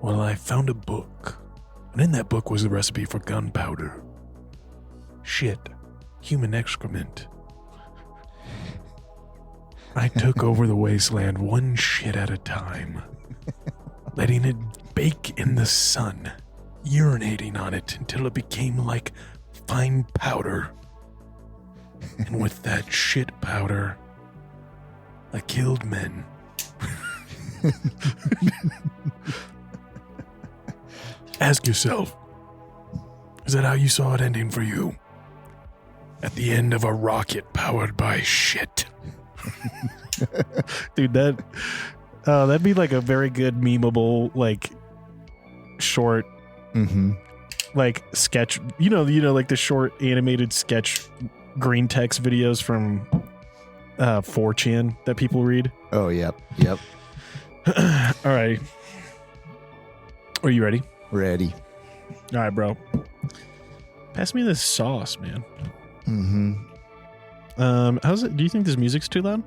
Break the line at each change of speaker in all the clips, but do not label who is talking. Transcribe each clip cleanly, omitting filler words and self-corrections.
Well, I found a book, and in that book was the recipe for gunpowder. Shit. Human excrement. I took over the wasteland one shit at a time, letting it bake in the sun, urinating on it until it became like fine powder. And with that shit powder, I killed men. Ask yourself, is that how you saw it ending for you? At the end of a rocket powered by shit.
Dude, that'd be like a very good memeable, like, short, like, sketch. You know, like the short animated sketch green text videos from 4chan that people read.
Oh, yep.
All right. Are you ready?
Ready.
All right, bro. Pass me this sauce, man. How's it? Do you think this music's too loud?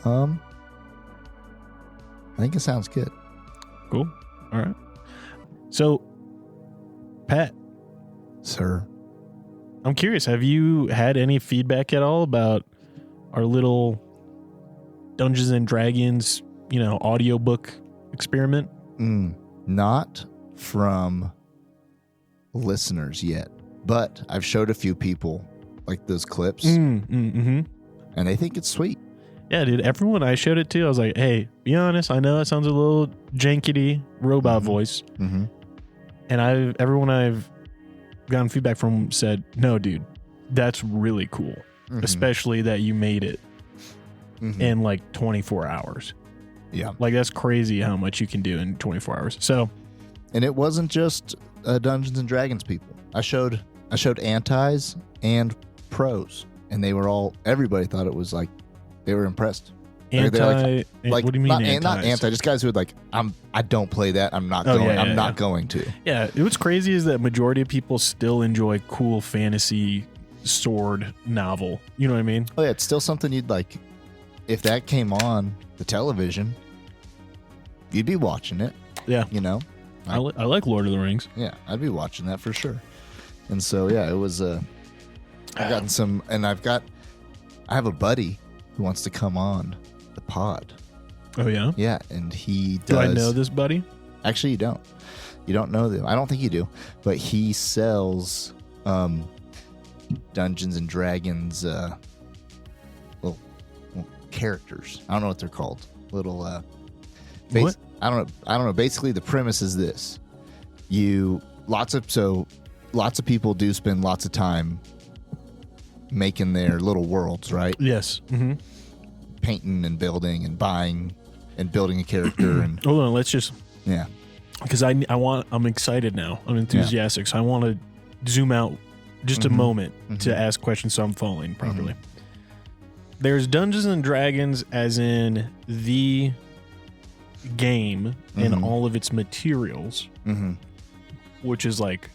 I think it sounds good.
Cool. All right. So, Pat.
Sir.
I'm curious, have you had any feedback at all about our little Dungeons and Dragons, audiobook experiment?
Not from listeners yet, but I've showed a few people like those clips, and they think it's sweet.
Yeah, dude, everyone I showed it to, I was like, hey, be honest, I know it sounds a little jankety robot voice. And everyone I've gotten feedback from said, no, dude, that's really cool. Especially that you made it in like 24 hours.
Yeah.
Like, that's crazy how much you can do in 24 hours. So,
and it wasn't just Dungeons and Dragons people. I showed antis and pros, and everybody thought it was like, they were impressed.
Like, what do you mean?
Not anti, just guys who would like, I don't play that. I'm not going. I'm not going to.
Yeah, what's crazy is that majority of people still enjoy cool fantasy sword novel. You know what I mean?
Oh yeah, it's still something you'd like. If that came on the television, you'd be watching it.
Yeah,
I
like Lord of the Rings.
Yeah, I'd be watching that for sure. And so yeah, it was. I've gotten some, and I have a buddy who wants to come on the pod.
Oh yeah?
Yeah, and he does.
Do I know this buddy?
Actually, you don't. You don't know them. I don't think you do. But he sells Dungeons and Dragons little characters. I don't know what they're called. Little
what?
I don't know. Basically, the premise is this. Lots of people do spend lots of time making their little worlds, right?
Yes.
Painting and building and buying and building a character and
hold on, let's just because I'm excited now. I'm enthusiastic, so I want to zoom out just a moment to ask questions so I'm following properly. There's Dungeons and Dragons as in the game and all of its materials, which is like,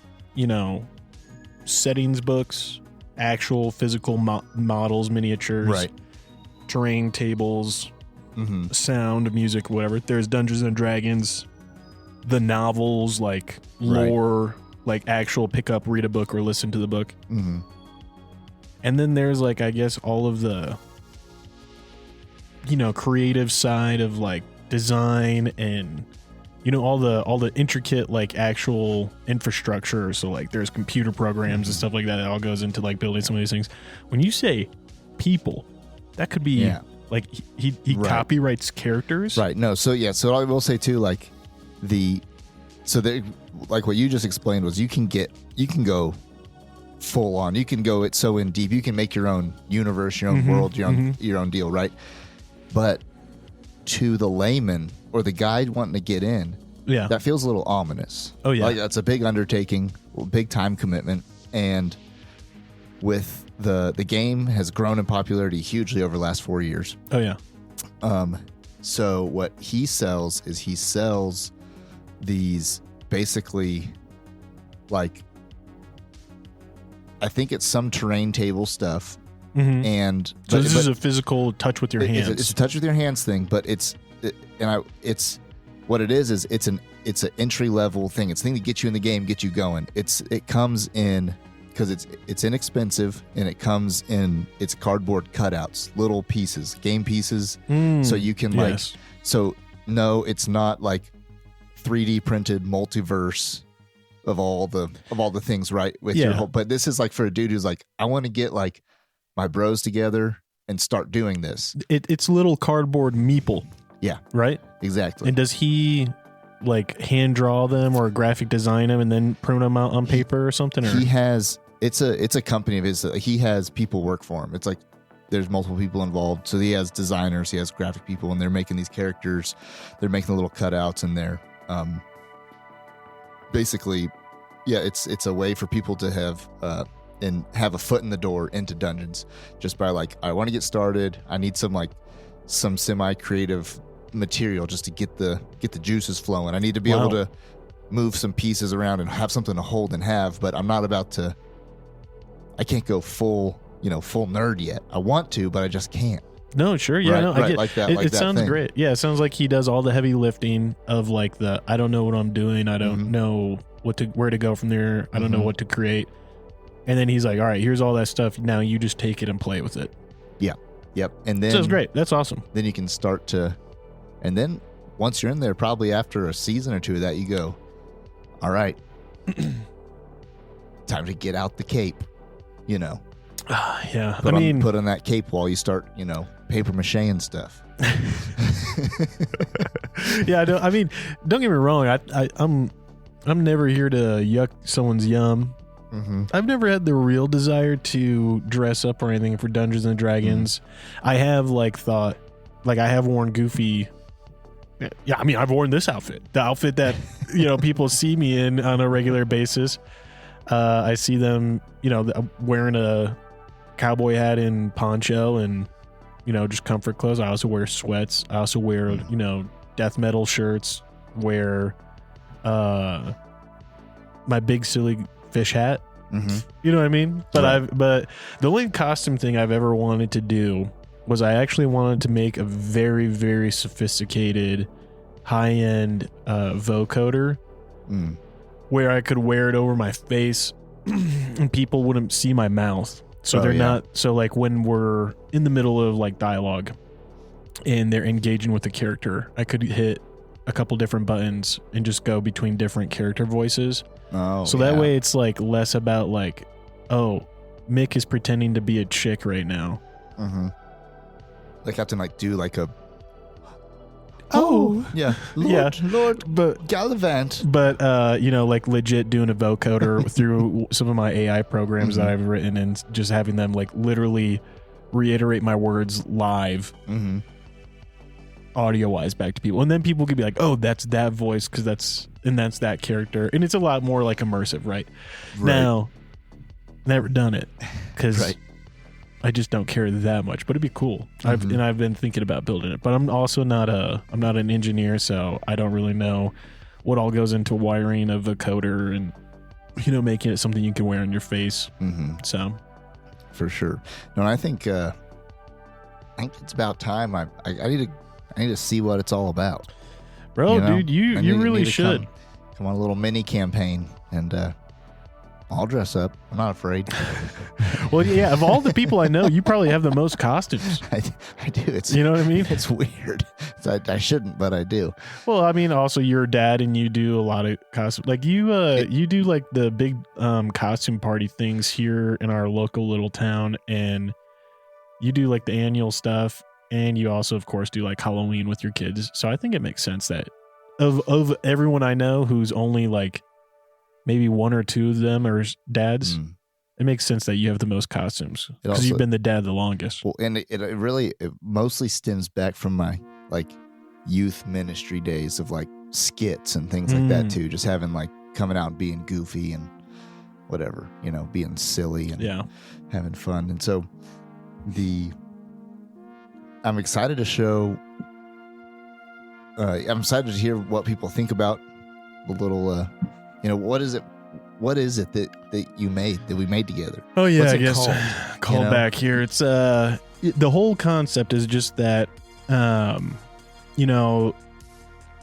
settings books, actual physical models, miniatures,
right,
terrain tables, sound, music, whatever. There's Dungeons and Dragons, the novels, like lore, like actual pick up, read a book, or listen to the book. And then there's like, I guess, all of the, creative side of like design and all the intricate like actual infrastructure. So like there's computer programs and stuff like that all goes into like building some of these things. When you say people, that could be like he copyrights characters,
right? No, so I will say too, like like what you just explained was you can go full on. You can go it so in deep. You can make your own universe, your own world, your own deal, right? But to the layman or the guy wanting to get in, that feels a little ominous.
Oh yeah,
like that's a big undertaking, big time commitment, and with the game has grown in popularity hugely over the last 4 years.
Oh yeah.
So what he sells these basically like, I think it's some terrain table stuff. And
so this is a physical touch with your hands.
It's a touch with your hands thing, but what it is it's it's an entry level thing. It's a thing to get you in the game, get you going. It comes in because it's inexpensive, and it comes in its cardboard cutouts, little pieces, game pieces, so you can
yes.
No, it's not like 3D printed multiverse of all the things, right? With your whole, but this is like for a dude who's like, I want to get like my bros together and start doing this.
It's little cardboard meeple.
Yeah.
Right?
Exactly.
And does he like hand draw them or graphic design them and then print them out on paper or something? Or?
He has, it's a company of his, he has people work for him. It's like there's multiple people involved. So he has designers, he has graphic people, and they're making these characters. They're making the little cutouts, and they're basically, it's a way for people to have and have a foot in the door into dungeons just by like, I want to get started. I need some semi-creative material just to get the juices flowing. I need to be able to move some pieces around and have something to hold and have, but I'm not about to, I can't go full nerd yet. I want to, but I just can't.
No, sure. Yeah,
right,
no,
right,
I get
like that.
It sounds great. Yeah, it sounds like he does all the heavy lifting of like I don't know what I'm doing. I don't know where to go from there. I don't know what to create. And then he's like, all right, here's all that stuff. Now you just take it and play with it.
Yeah. Yep. And then
sounds great. That's awesome.
Then you can start to, and then once you're in there, probably after a season or two of that, you go, all right, time to get out the cape,
Yeah.
Put on that cape while you start, paper mache and stuff.
Yeah. Don't get me wrong. I'm never here to yuck someone's yum. I've never had the real desire to dress up or anything for Dungeons and Dragons. I have thought, I have worn goofy. Yeah, I've worn this outfit, the outfit that people see me in on a regular basis. I see them, wearing a cowboy hat and poncho and just comfort clothes. I also wear sweats. I also wear death metal shirts. Wear my big silly fish hat. You know what I mean? But but the only costume thing I've ever wanted to do was I actually wanted to make a very, very sophisticated high-end vocoder where I could wear it over my face and people wouldn't see my mouth. So when we're in the middle of dialogue and they're engaging with the character, I could hit a couple different buttons and just go between different character voices. So that way it's less about Mick is pretending to be a chick right now.
Like have to do a Lord
but
Gallivant.
But legit doing a vocoder through some of my AI programs that I've written and just having them literally reiterate my words live. Audio wise back to people, and then people could be like, oh, that's that voice because that's that character, and it's a lot more immersive, right? Now never done it because I just don't care that much, but it'd be cool. I've been thinking about building it, but I'm also not an engineer, so I don't really know what all goes into wiring a vocoder and making it something you can wear on your face. So
for sure. No, I think it's about time. I need to see what it's all about.
Bro, dude, you really should.
Come on a little mini campaign, and I'll dress up. I'm not afraid.
Well, yeah, of all the people I know, you probably have the most costumes.
I do.
You know what I mean?
It's weird. I shouldn't, but I do.
Well, also you're a dad and you do a lot of costumes. You do the big costume party things here in our local little town, and you do the annual stuff. And you also, of course, do Halloween with your kids. So I think it makes sense that of everyone I know who's only maybe one or two of them are dads, it makes sense that you have the most costumes because you've been the dad the longest.
Well, and it mostly stems back from my youth ministry days of skits and things like that too. Just having coming out and being goofy and whatever, being silly and having fun. And so I'm excited to show. I'm excited to hear what people think about the little. What is it? What is it that you made that we made together?
Oh yeah,
What's
I
it
guess
called?
Call back here. It's the whole concept is just that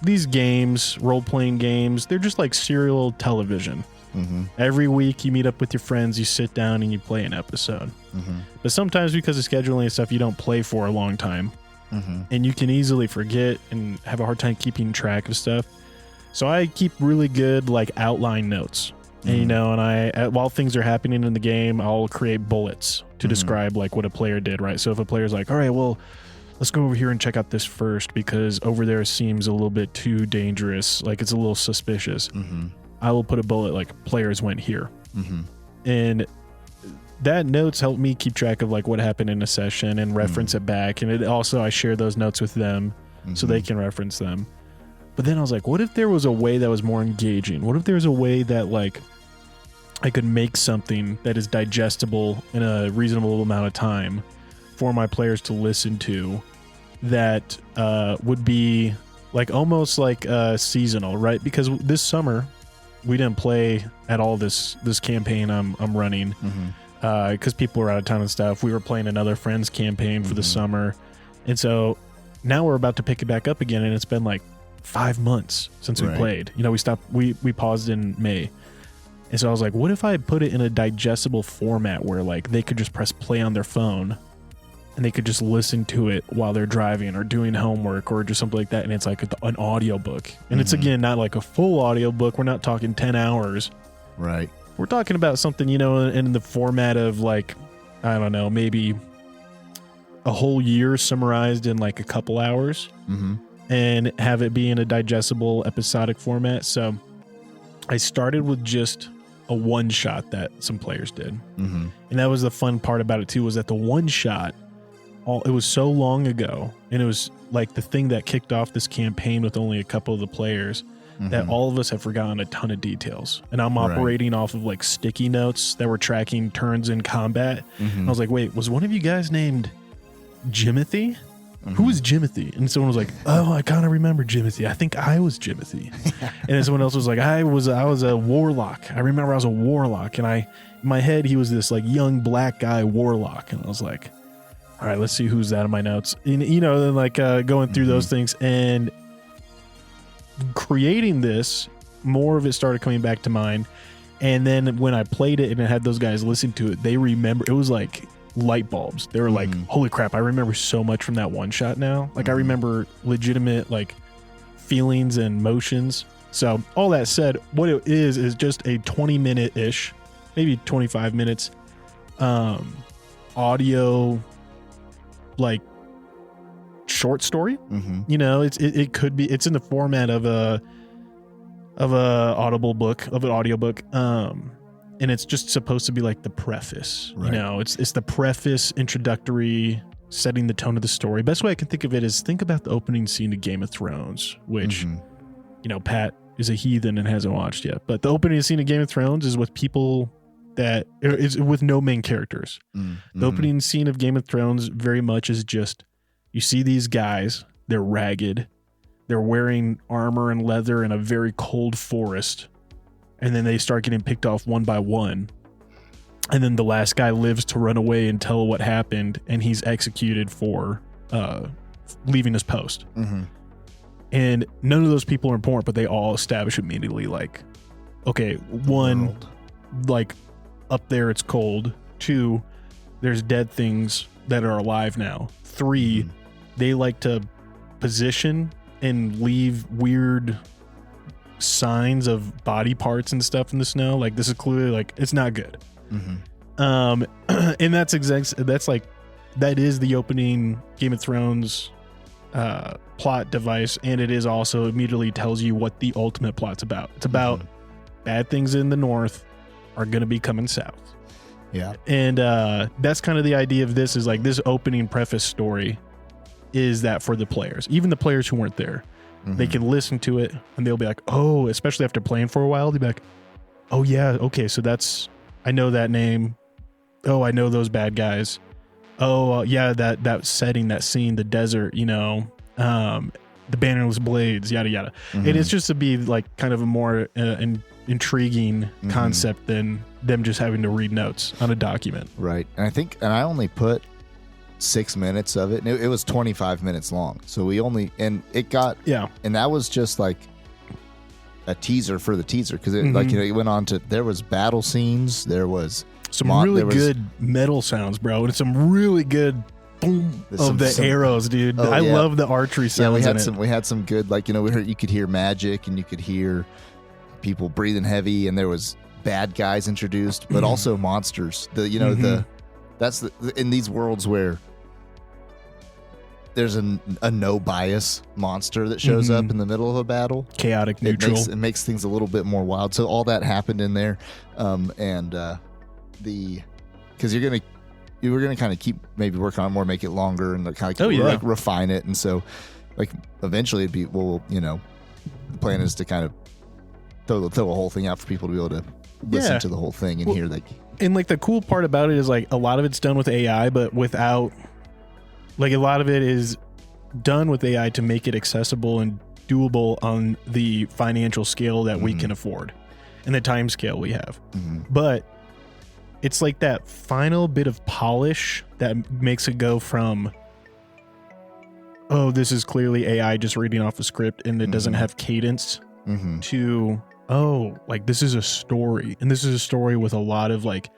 these games, role-playing games, they're just like serial television. Mm-hmm. Every week you meet up with your friends, you sit down and you play an episode. Mm-hmm. But sometimes because of scheduling and stuff, you don't play for a long time. Mm-hmm. And you can easily forget and have a hard time keeping track of stuff. So I keep really good like outline notes. And, you know, and while things are happening in the game, I'll create bullets to describe like what a player did, right? So if a player's like, all right, well, let's go over here and check out this first because over there seems a little bit too dangerous. Like it's a little suspicious. Mm-hmm. I will put a bullet like players went here. Mm-hmm. And that notes help me keep track of like what happened in a session and reference it back. And it also, I share those notes with them so they can reference them. But then I was like, what if there was a way that was more engaging? What if there was a way that like I could make something that is digestible in a reasonable amount of time for my players to listen to that would be like almost like seasonal, right? Because this summer we didn't play at all this campaign I'm running because people were out of town and stuff. We were playing another friend's campaign for the summer. And so now we're about to pick it back up again, and it's been like 5 months since we played. You know, we paused in May. And so I was like, what if I put it in a digestible format where like they could just press play on their phone and they could just listen to it while they're driving or doing homework or just something like that. And it's like an audiobook. And it's, again, not like a full audiobook. We're not talking 10 hours.
Right.
We're talking about something, you know, in the format of like, I don't know, maybe a whole year summarized in like a couple hours and have it be in a digestible episodic format. So I started with just a one shot that some players did. And that was the fun part about it too, was that the one shot, it was so long ago, and it was like the thing that kicked off this campaign with only a couple of the players that all of us have forgotten a ton of details. And I'm operating off of like sticky notes that were tracking turns in combat. I was like, wait, was one of you guys named Jimothy? Who was Jimothy? And someone was like, oh, I kind of remember Jimothy. I think I was Jimothy. And then someone else was like, I was a warlock. I remember I was a warlock. And in my head, he was this like young black guy warlock. And I was like, all right, let's see who's that in my notes. And, you know, then like going through those things and creating this, more of it started coming back to mind. And then when I played it and I had those guys listen to it, they remember, it was like light bulbs. They were like, holy crap, I remember so much from that one shot now. Like I remember legitimate like feelings and motions. So all that said, what it is just a 20-minute-ish, maybe 25 minutes audio like short story. You know, it could be, it's in the format of an audiobook. And it's just supposed to be like the preface, you know, it's the preface, introductory, setting the tone of the story. Best way I can think of it is think about the opening scene of Game of Thrones, which, you know, Pat is a heathen and hasn't watched yet. But the opening scene of Game of Thrones is with people that is with no main characters. The opening scene of Game of Thrones very much is just, you see these guys, they're ragged, they're wearing armor and leather in a very cold forest. And then they start getting picked off one by one. And then the last guy lives to run away and tell what happened. And he's executed for leaving his post. And none of those people are important, but they all establish immediately like, okay, one, like up there it's cold. 2, there's dead things that are alive now. 3, they like to position and leave weird signs of body parts and stuff in the snow. Like this is clearly like, it's not good. And that is the opening Game of Thrones plot device, and it is also immediately tells you what the ultimate plot's about. It's about bad things in the north are going to be coming south. And that's kind of the idea of this, is like this opening preface story is that for the players, even the players who weren't there, they can listen to it and they'll be like, oh, especially after playing for a while, they'll be like, oh yeah, okay, so that's, I know that name. Oh, I know those bad guys. Oh yeah, that setting, that scene, the desert, you know, the bannerless blades, yada yada. And it's just to be like kind of a more intriguing concept than them just having to read notes on a document.
Right. And I think, and I only put 6 minutes of it. And it was 25 minutes long. So we only, and it got, and that was just like a teaser for the teaser. Cause it like, it went on to, there was battle scenes. There was
some really good metal sounds, bro. And some really good boom of the arrows, dude. I love the archery sounds.
Yeah, we had some good, like, you could hear magic and you could hear people breathing heavy, and there was bad guys introduced, but also monsters. That's in these worlds where there's a no bias monster that shows up in the middle of a battle.
Chaotic neutral.
It makes things a little bit more wild. So all that happened in there, because you were gonna kind of keep maybe work on it more, make it longer, and kind of like refine it. And so, like, eventually it'd be the plan is to kind of throw the whole thing out for people to be able to listen to the whole thing and hear that.
And like the cool part about it is like a lot of it's done with AI, but without, like, a lot of it is done with AI to make it accessible and doable on the financial scale that we can afford and the time scale we have. But it's like that final bit of polish that makes it go from, oh, this is clearly AI just reading off a script and it doesn't have cadence, to, oh, like, this is a story, and this is a story with a lot of like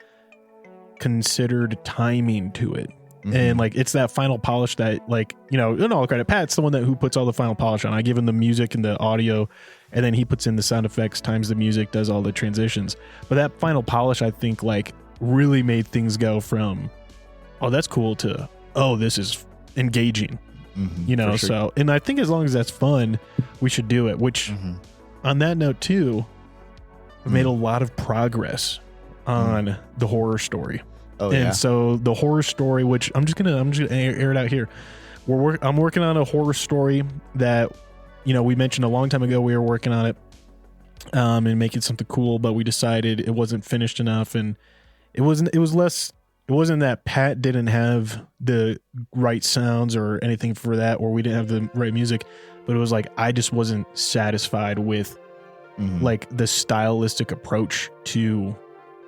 considered timing to it. And like, it's that final polish that, like, in all credit, Pat's the one who puts all the final polish on. I give him the music and the audio, and then he puts in the sound effects, times the music, does all the transitions. But that final polish, I think, like, really made things go from, oh, that's cool, to, oh, this is engaging. Sure. So, and I think as long as that's fun, we should do it. Which, on that note too, I've made a lot of progress on the horror story. So the horror story, which I'm just gonna air it out here. I'm working on a horror story that, we mentioned a long time ago we were working on it, and making something cool, but we decided it wasn't finished enough, and it wasn't that Pat didn't have the right sounds or anything for that, or we didn't have the right music, but it was like I just wasn't satisfied with like the stylistic approach to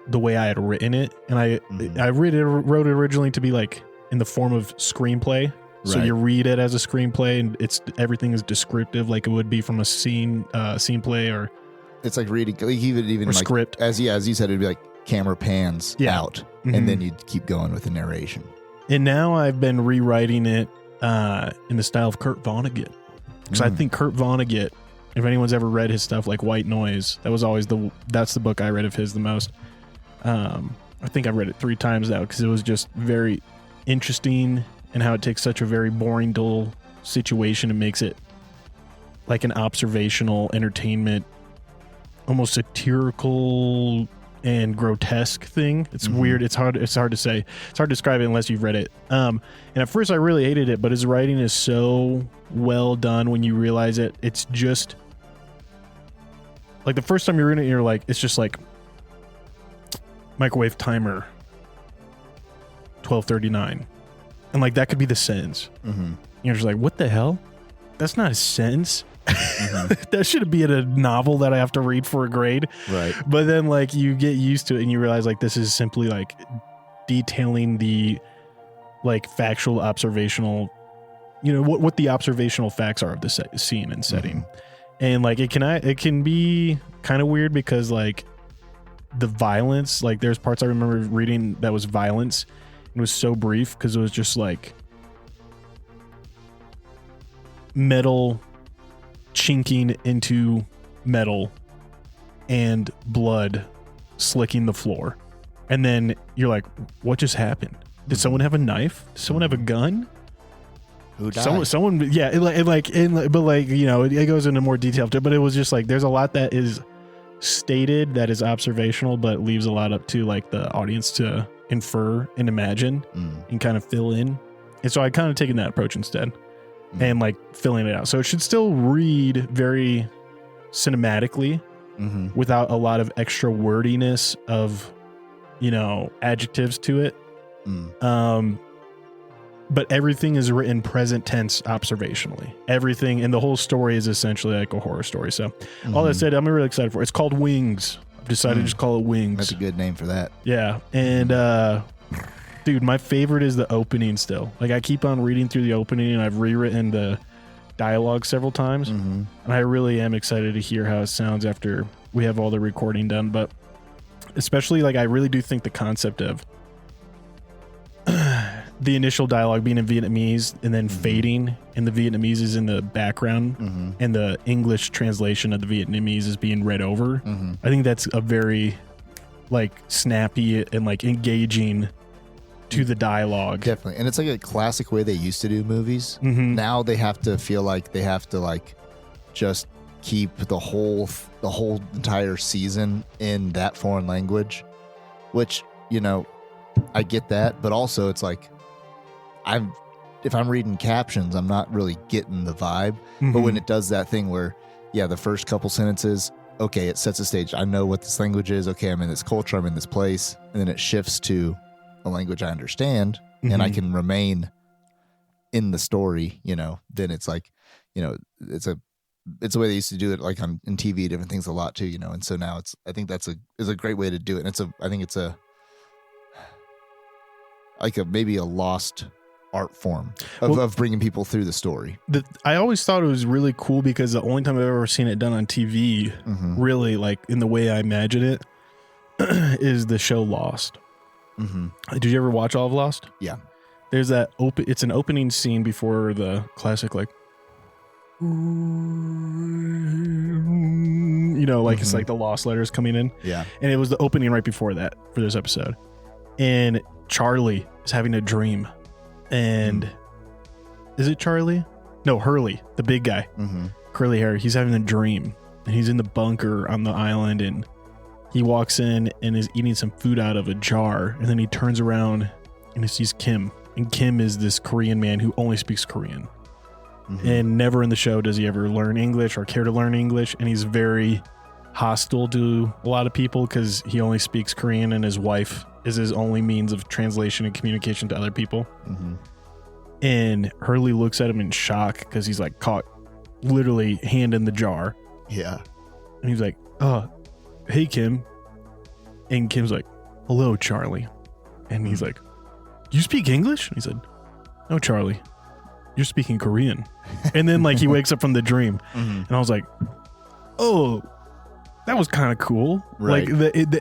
the way I had written it. And I wrote it originally to be like in the form of screenplay. So you read it as a screenplay, and everything is descriptive, like it would be from a scene play, or
it's like reading, even
or
like
script.
As you said, it'd be like camera pans out, and then you'd keep going with the narration.
And now I've been rewriting it in the style of Kurt Vonnegut, because I think Kurt Vonnegut, if anyone's ever read his stuff like White Noise, that was always that's the book I read of his the most. I think I've read it 3 times now, because it was just very interesting, and how it takes such a very boring, dull situation and makes it like an observational entertainment, almost satirical and grotesque thing. It's weird. It's hard to say. It's hard to describe it unless you've read it. And at first I really hated it, but his writing is so well done when you realize it. It's just like the first time you're in it, you're like, it's just like microwave timer 12:39, and like that could be the sentence. You're just like, what the hell? That's not a sentence. That should be in a novel that I have to read for a grade.
Right.
But then like you get used to it, and you realize like this is simply like detailing the like factual observational, what the observational facts are of the scene and setting. And like it can be kind of weird, because like the violence, like there's parts I remember reading that was violence. It was so brief, because it was just like metal chinking into metal and blood slicking the floor, and then you're like, what just happened? Did someone have a knife? Did someone have a gun?
Who died?
Someone but like, it goes into more detail too, but it was just like there's a lot that is stated that is observational, but leaves a lot up to like the audience to infer and imagine and kind of fill in. And so I kind of taken that approach instead, and like filling it out. So it should still read very cinematically without a lot of extra wordiness of, adjectives to it. But everything is written present tense observationally. Everything, and the whole story is essentially like a horror story. So all that said, I'm really excited for it. It's called Wings. I've decided to just call it Wings.
That's a good name for that.
Yeah. And Dude, my favorite is the opening still. Like, I keep on reading through the opening, and I've rewritten the dialogue several times.
Mm-hmm.
And I really am excited to hear how it sounds after we have all the recording done. But especially, like, I really do think the concept of the initial dialogue being in Vietnamese and then fading, and the Vietnamese is in the background, and the English translation of the Vietnamese is being read over. I think that's a very, like, snappy and, like, engaging to the dialogue.
Definitely. And it's like a classic way they used to do movies. Now they have to feel like they have to, like, just keep the whole entire season in that foreign language, which, you know, I get that, but also it's like, if I'm reading captions, I'm not really getting the vibe. But when it does that thing where, the first couple sentences, okay, it sets a stage. I know what this language is. Okay, I'm in this culture. I'm in this place. And then it shifts to a language I understand, and I can remain in the story, you know, then it's like, you know, it's a way they used to do it, like in TV, different things a lot too, you know. And so now I think that's a great way to do it. And I think it's maybe a lost art form of bringing people through the story.
I always thought it was really cool because the only time I've ever seen it done on TV, really, like, in the way I imagine it, is the show Lost. Did you ever watch all of Lost?
Yeah.
There's that it's an opening scene before the classic, like, you know, like, it's like the lost letters coming in.
Yeah.
And it was the opening right before that for this episode. And Charlie is having a dream. And is it Charlie? No, Hurley, the big guy, curly hair. He's having a dream, and he's in the bunker on the island, and he walks in and is eating some food out of a jar, and then he turns around and he sees Kim, and Kim is this Korean man who only speaks Korean, and never in the show does he ever learn English or care to learn English, and he's very hostile to a lot of people because he only speaks Korean, and his wife is his only means of translation and communication to other people. And Hurley looks at him in shock because he's, like, caught literally hand in the jar.
Yeah.
And he's like, oh, hey, Kim. And Kim's like, hello, Charlie. And he's like, you speak English? And he said, no, Charlie, you're speaking Korean. And then, like, he wakes up from the dream. And I was like, oh, that was kind of cool.
Right.
Like, the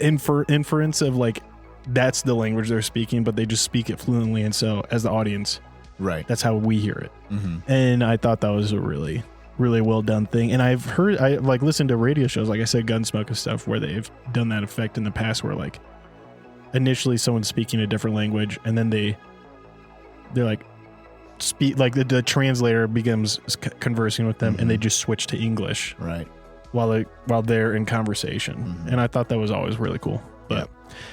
inference of, like, that's the language they're speaking, but they just speak it fluently. And so, as the audience,
right,
that's how we hear it. And I thought that was a really, really well done thing. And I listened to radio shows, like I said, Gunsmoke and stuff, where they've done that effect in the past, where, like, initially someone's speaking a different language, and then they're like, speak, like, the translator begins conversing with them, and they just switch to English,
right,
while they're in conversation. And I thought that was always really cool. But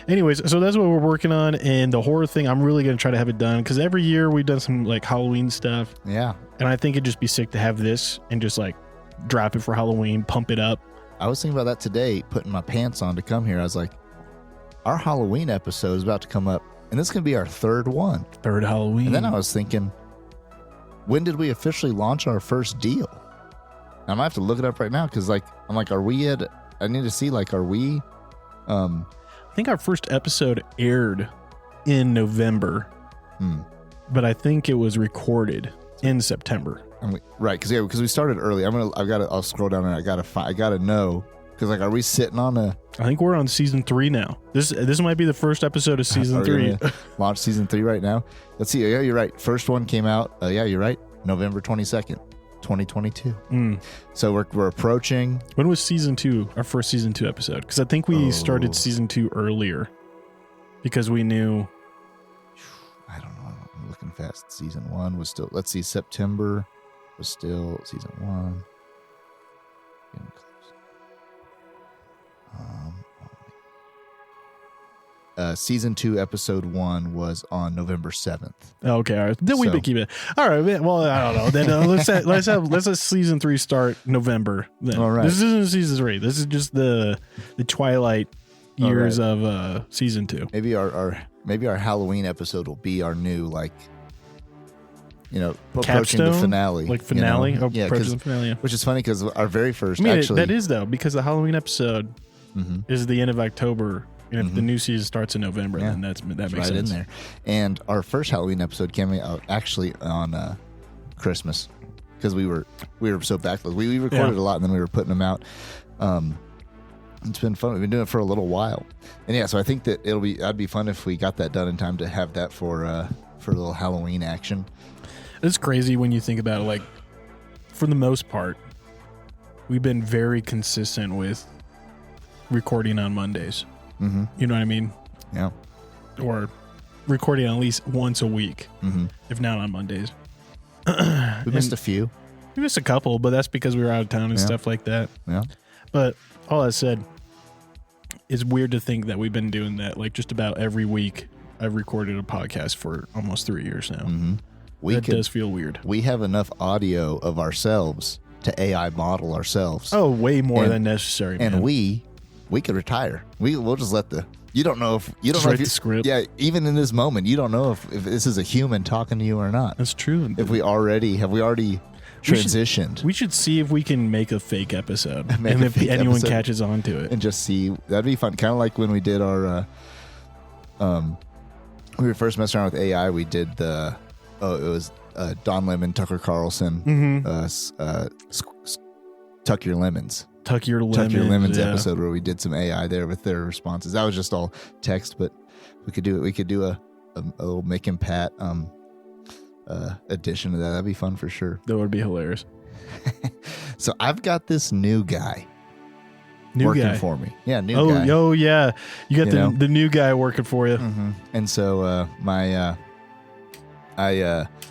anyways, so that's what we're working on. And the horror thing, I'm really going to try to have it done, because every year we've done some, like, Halloween stuff.
Yeah.
And I think it'd just be sick to have this and just, like, drop it for Halloween, pump it up.
I was thinking about that today, putting my pants on to come here. I was like, our Halloween episode is about to come up, and this is going to be our third one.
Third Halloween.
And then I was thinking, when did we officially launch our first deal? I might have to look it up right now, because, like, I'm like, are we at, I need to see, like, are we,
I think our first episode aired in November, but I think it was recorded in September.
Right, because we started early. I'll scroll down and I gotta know, because, like, are we sitting on a?
I think we're on season 3 now. This might be the first episode of season 3.
Launch season 3 right now. Let's see. Yeah, you're right. First one came out. Yeah, you're right. November 22nd. 2022. So we're approaching.
When was season 2, our first season 2 episode? Because I think we started season 2 earlier because we knew.
I don't know. I'm looking fast. Season 1 was still, let's see, September was still season 1. Getting close. Season 2, episode 1 was on November 7th.
Okay, all right. Then we keep it. All right. Well, I don't know. Then let's have season 3 start November. Then.
All right.
This isn't season 3. This is just the twilight years of season 2.
Maybe our Halloween episode will be our new, like, you know, approaching the finale.
Like finale?
You know?
Approaching the finale. Yeah.
Which is funny because our very first,
that is, though, because the Halloween episode is the end of October, And if the new season starts in November, then that makes
right
sense.
in there. And our first Halloween episode came out actually on Christmas because we were so backlogged. We recorded a lot and then we were putting them out. It's been fun. We've been doing it for a little while, and so I think that that'd be fun if we got that done in time to have that for a little Halloween action.
It's crazy when you think about it. Like, for the most part, we've been very consistent with recording on Mondays.
Mm-hmm.
You know what I mean?
Yeah.
Or recording at least once a week, if not on Mondays.
We missed a few.
We missed a couple, but that's because we were out of town and stuff like that.
Yeah.
But all that said, it's weird to think that we've been doing that like just about every week. I've recorded a podcast for almost 3 years now.
Mm-hmm.
That does feel weird.
We have enough audio of ourselves to AI model ourselves.
Oh, way more than necessary, man.
And we could retire. We'll just let you don't know if
the script.
Yeah, even in this moment, you don't know if this is a human talking to you or not.
That's true.
If we already transitioned.
We should see if we can make a fake episode, and if anyone catches on to it,
and just see. That'd be fun. Kind of like when we did our, we were first messing around with AI. We did it was Don Lemon, Tucker Carlson, Tuck Your Lemons.
Tuck Your Lemons
episode where we did some AI there with their responses. That was just all text, but we could do it. We could do a little Mick and Pat addition to that. That'd be fun for sure.
That would be hilarious.
So I've got this new guy
working
for me. Yeah, new guy.
Oh, yeah. You got the new guy working for you.
Mm-hmm. And so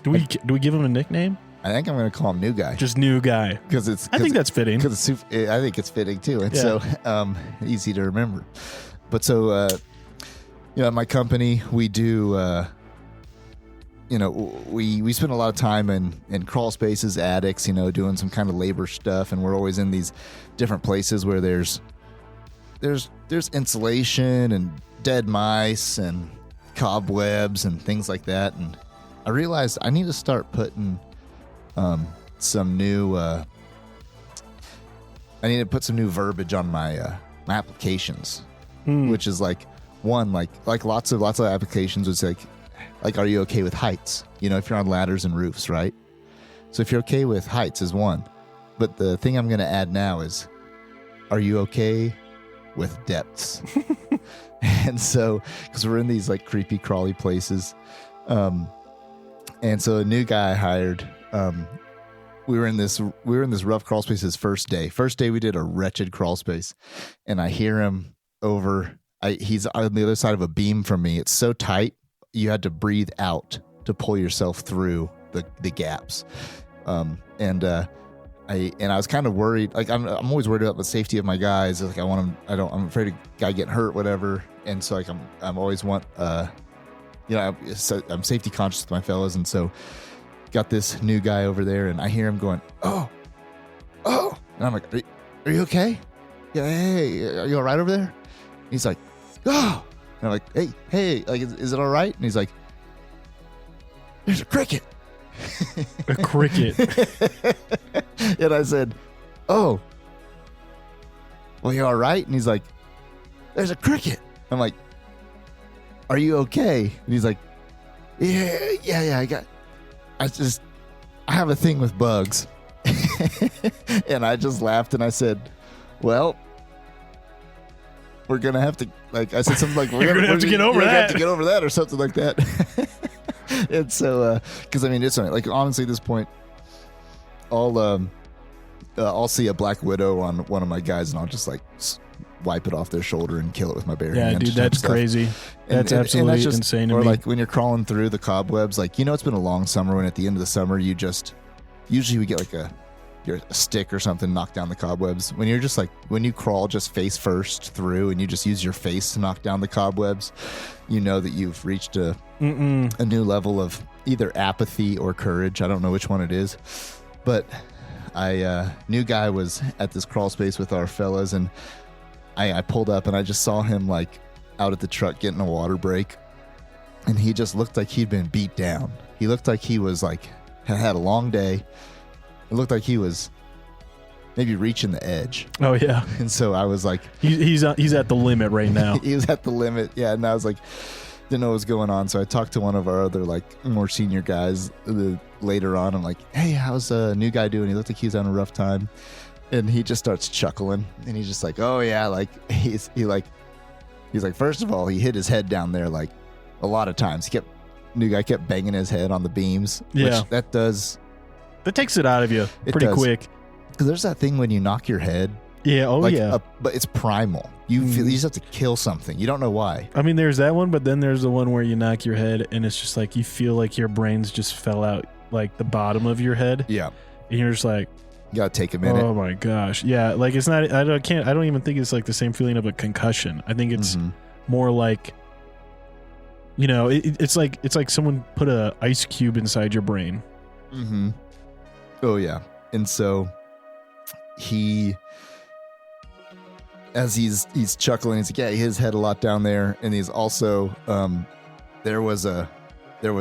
do we give him a nickname?
I think I'm going to call him New Guy.
Just New Guy. I think that's fitting.
Because I think it's fitting too. And so easy to remember. But so, at my company, we do, we spend a lot of time in Crawlspaces, attics, doing some kind of labor stuff. And we're always in these different places where there's insulation and dead mice and cobwebs and things like that. And I realized I need to start putting some new I need to put some new verbiage on my applications, which is like lots of applications was like are you okay with heights, if you're on ladders and roofs, right? So if you're okay with heights is one, but the thing I'm going to add now is, are you okay with depths? And so because we're in these like creepy crawly places, and so a new guy I hired, we were in this rough crawl space his first day. First day we did a wretched crawl space, and I hear him he's on the other side of a beam from me. It's so tight you had to breathe out to pull yourself through the gaps. And I was kind of worried. Like I'm always worried about the safety of my guys. Like I'm afraid of a guy getting hurt, whatever. And so like I'm always I'm safety conscious with my fellas, and so got this new guy over there, and I hear him going, oh, and I'm like, are you okay? Yeah, hey, are you all right over there? And he's like, oh, and I'm like, hey, like, is it all right? And he's like, there's a cricket.
A cricket.
And I said, oh, well, you all right? And he's like, there's a cricket. I'm like, are you okay? And he's like, yeah, I have a thing with bugs. And I just laughed and I said, well, we're going to have to, like, I said something like, we're going to have to get over that or something like that. And so, because I mean, it's like, honestly, at this point, I'll see a black widow on one of my guys and I'll just like wipe it off their shoulder and kill it with my bare hand.
Yeah, dude, that's crazy. That's absolutely insane to me.
Or like when you're crawling through the cobwebs, like, it's been a long summer when at the end of the summer, usually we get like a stick or something, knock down the cobwebs. When you're just like, when you crawl just face first through and you just use your face to knock down the cobwebs, you know that you've reached a new level of either apathy or courage. I don't know which one it is, but new guy was at this crawl space with our fellas, and I pulled up and I just saw him like out at the truck getting a water break, and he just looked like he'd been beat down. He looked like he was like had a long day. It looked like he was maybe reaching the edge.
Oh yeah.
And so I was like,
he's at the limit right now.
he was at the limit. Yeah. And I was like, didn't know what was going on. So I talked to one of our other like more senior guys later on. I'm like, hey, how's a new guy doing? He looked like he was having a rough time. And he just starts chuckling. And he's just like, oh yeah. Like he's like, first of all, he hit his head down there like a lot of times. New guy kept banging his head on the beams.
Yeah.
Which that
takes it out of you pretty quick.
Because there's that thing when you knock your head.
Yeah. Oh
like
yeah.
But it's primal. You feel, you just have to kill something. You don't know why.
I mean, there's that one, but then there's the one where you knock your head and it's just like you feel like your brains just fell out like the bottom of your head.
Yeah.
And you're just like,
you gotta take a minute.
Oh my gosh. Yeah. Like it's not. I don't even think it's like the same feeling of a concussion. I think it's more like, you know, it's like someone put a ice cube inside your brain.
Mm-hmm. Oh yeah. And so as he's chuckling, he's like, yeah, he hit his head a lot down there, and he's also there was a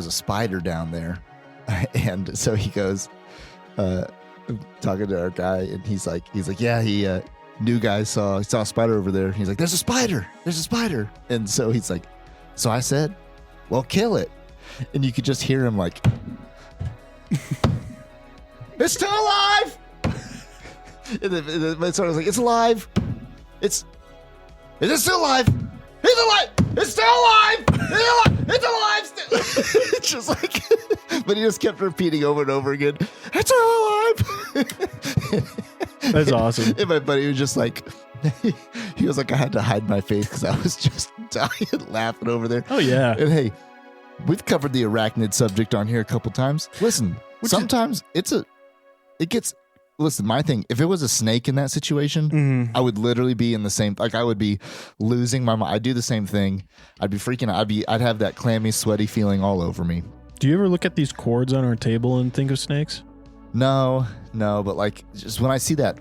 spider down there, and so he goes talking to our guy, and he's like, yeah, new guy saw a spider over there. He's like, there's a spider, and so he's like, so I said, well, kill it, and you could just hear him like, it's still alive. And the sort of like, it's alive. Is it still alive? He's alive. It's still alive. It's alive. Still. It's just like, but he just kept repeating over and over again. It's still alive.
That's awesome.
And my buddy was just like, he was like, I had to hide my face because I was just dying laughing over there.
Oh yeah.
And hey, we've covered the arachnid subject on here a couple times. Listen, sometimes listen, my thing, if it was a snake in that situation, I would literally be in the same, like I would be losing my mind. I'd do the same thing. I'd be freaking out. I'd have that clammy, sweaty feeling all over me.
Do you ever look at these cords on our table and think of snakes?
No, but like just when I see that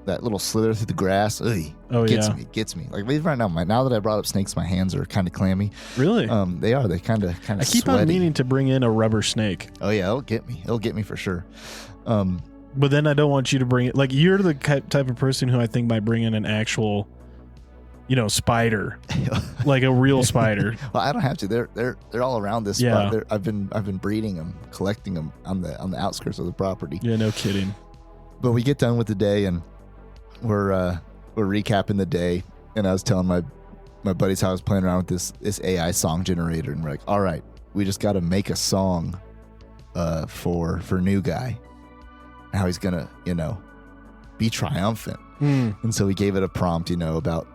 little slither through the grass, it gets me. Like even right now that I brought up snakes, my hands are kind of clammy.
Really?
They are. They kind of
I keep
sweaty.
on meaning to bring in a rubber snake.
Oh yeah, it'll get me for sure.
But then I don't want you to bring it. Like you're the type of person who I think might bring in an actual, spider, like a real spider.
Well, I don't have to. They're all around this spot. I've been breeding them, collecting them on the outskirts of the property.
Yeah, no kidding.
But we get done with the day and we're recapping the day, and I was telling my buddies how I was playing around with this AI song generator, and we're like, all right, we just got to make a song for new guy. How he's gonna, be triumphant. And so we gave it a prompt, about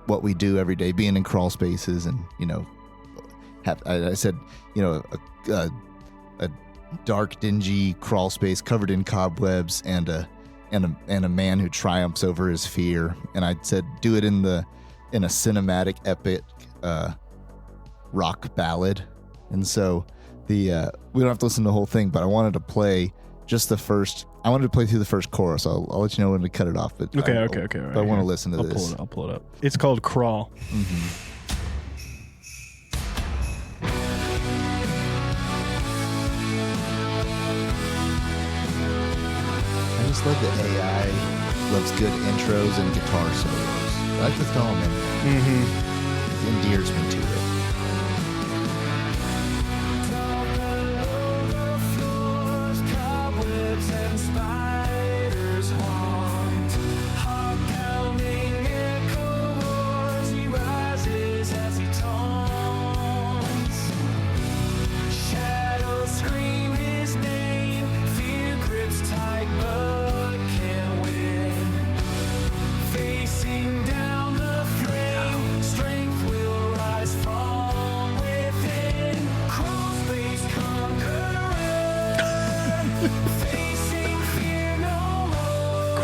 what we do every day, being in crawl spaces, and I said, a dark, dingy crawl space covered in cobwebs, and a man who triumphs over his fear. And I said, do it in a cinematic, epic rock ballad. And so we don't have to listen to the whole thing, but I wanted to play just the first. I wanted to play through the first chorus. I'll let you know when to cut it off. But
okay.
But I want to listen to this.
I'll pull it up. It's called Crawl.
I just love the AI loves good intros and guitar solos. I like to throw them in there. It endears me to it.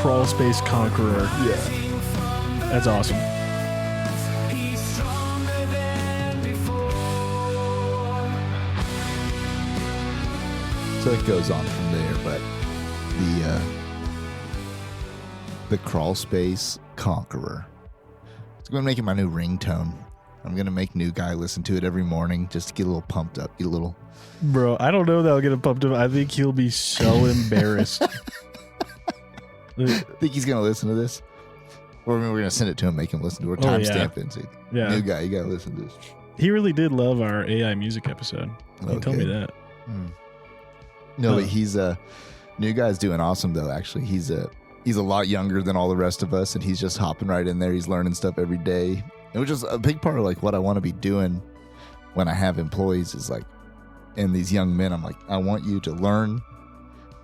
Crawlspace Conqueror.
Yeah.
That's awesome.
So it goes on from there, but the Crawlspace Conqueror. It's going to make it my new ringtone. I'm going to make new guy listen to it every morning just to get a little pumped up, get a little.
Bro, I don't know that I'll get him pumped up. I think he'll be so embarrassed.
Think he's going to listen to this? Or we're going to send it to him, make him listen to it, or timestamp it and say, new guy, you got to listen to this.
He really did love our AI music episode. He told me that.
No, but he's new guy's doing awesome though. Actually, he's a lot younger than all the rest of us, and he's just hopping right in there. He's learning stuff every day, and which is a big part of like what I want to be doing when I have employees is like, and these young men, I'm like, I want you to learn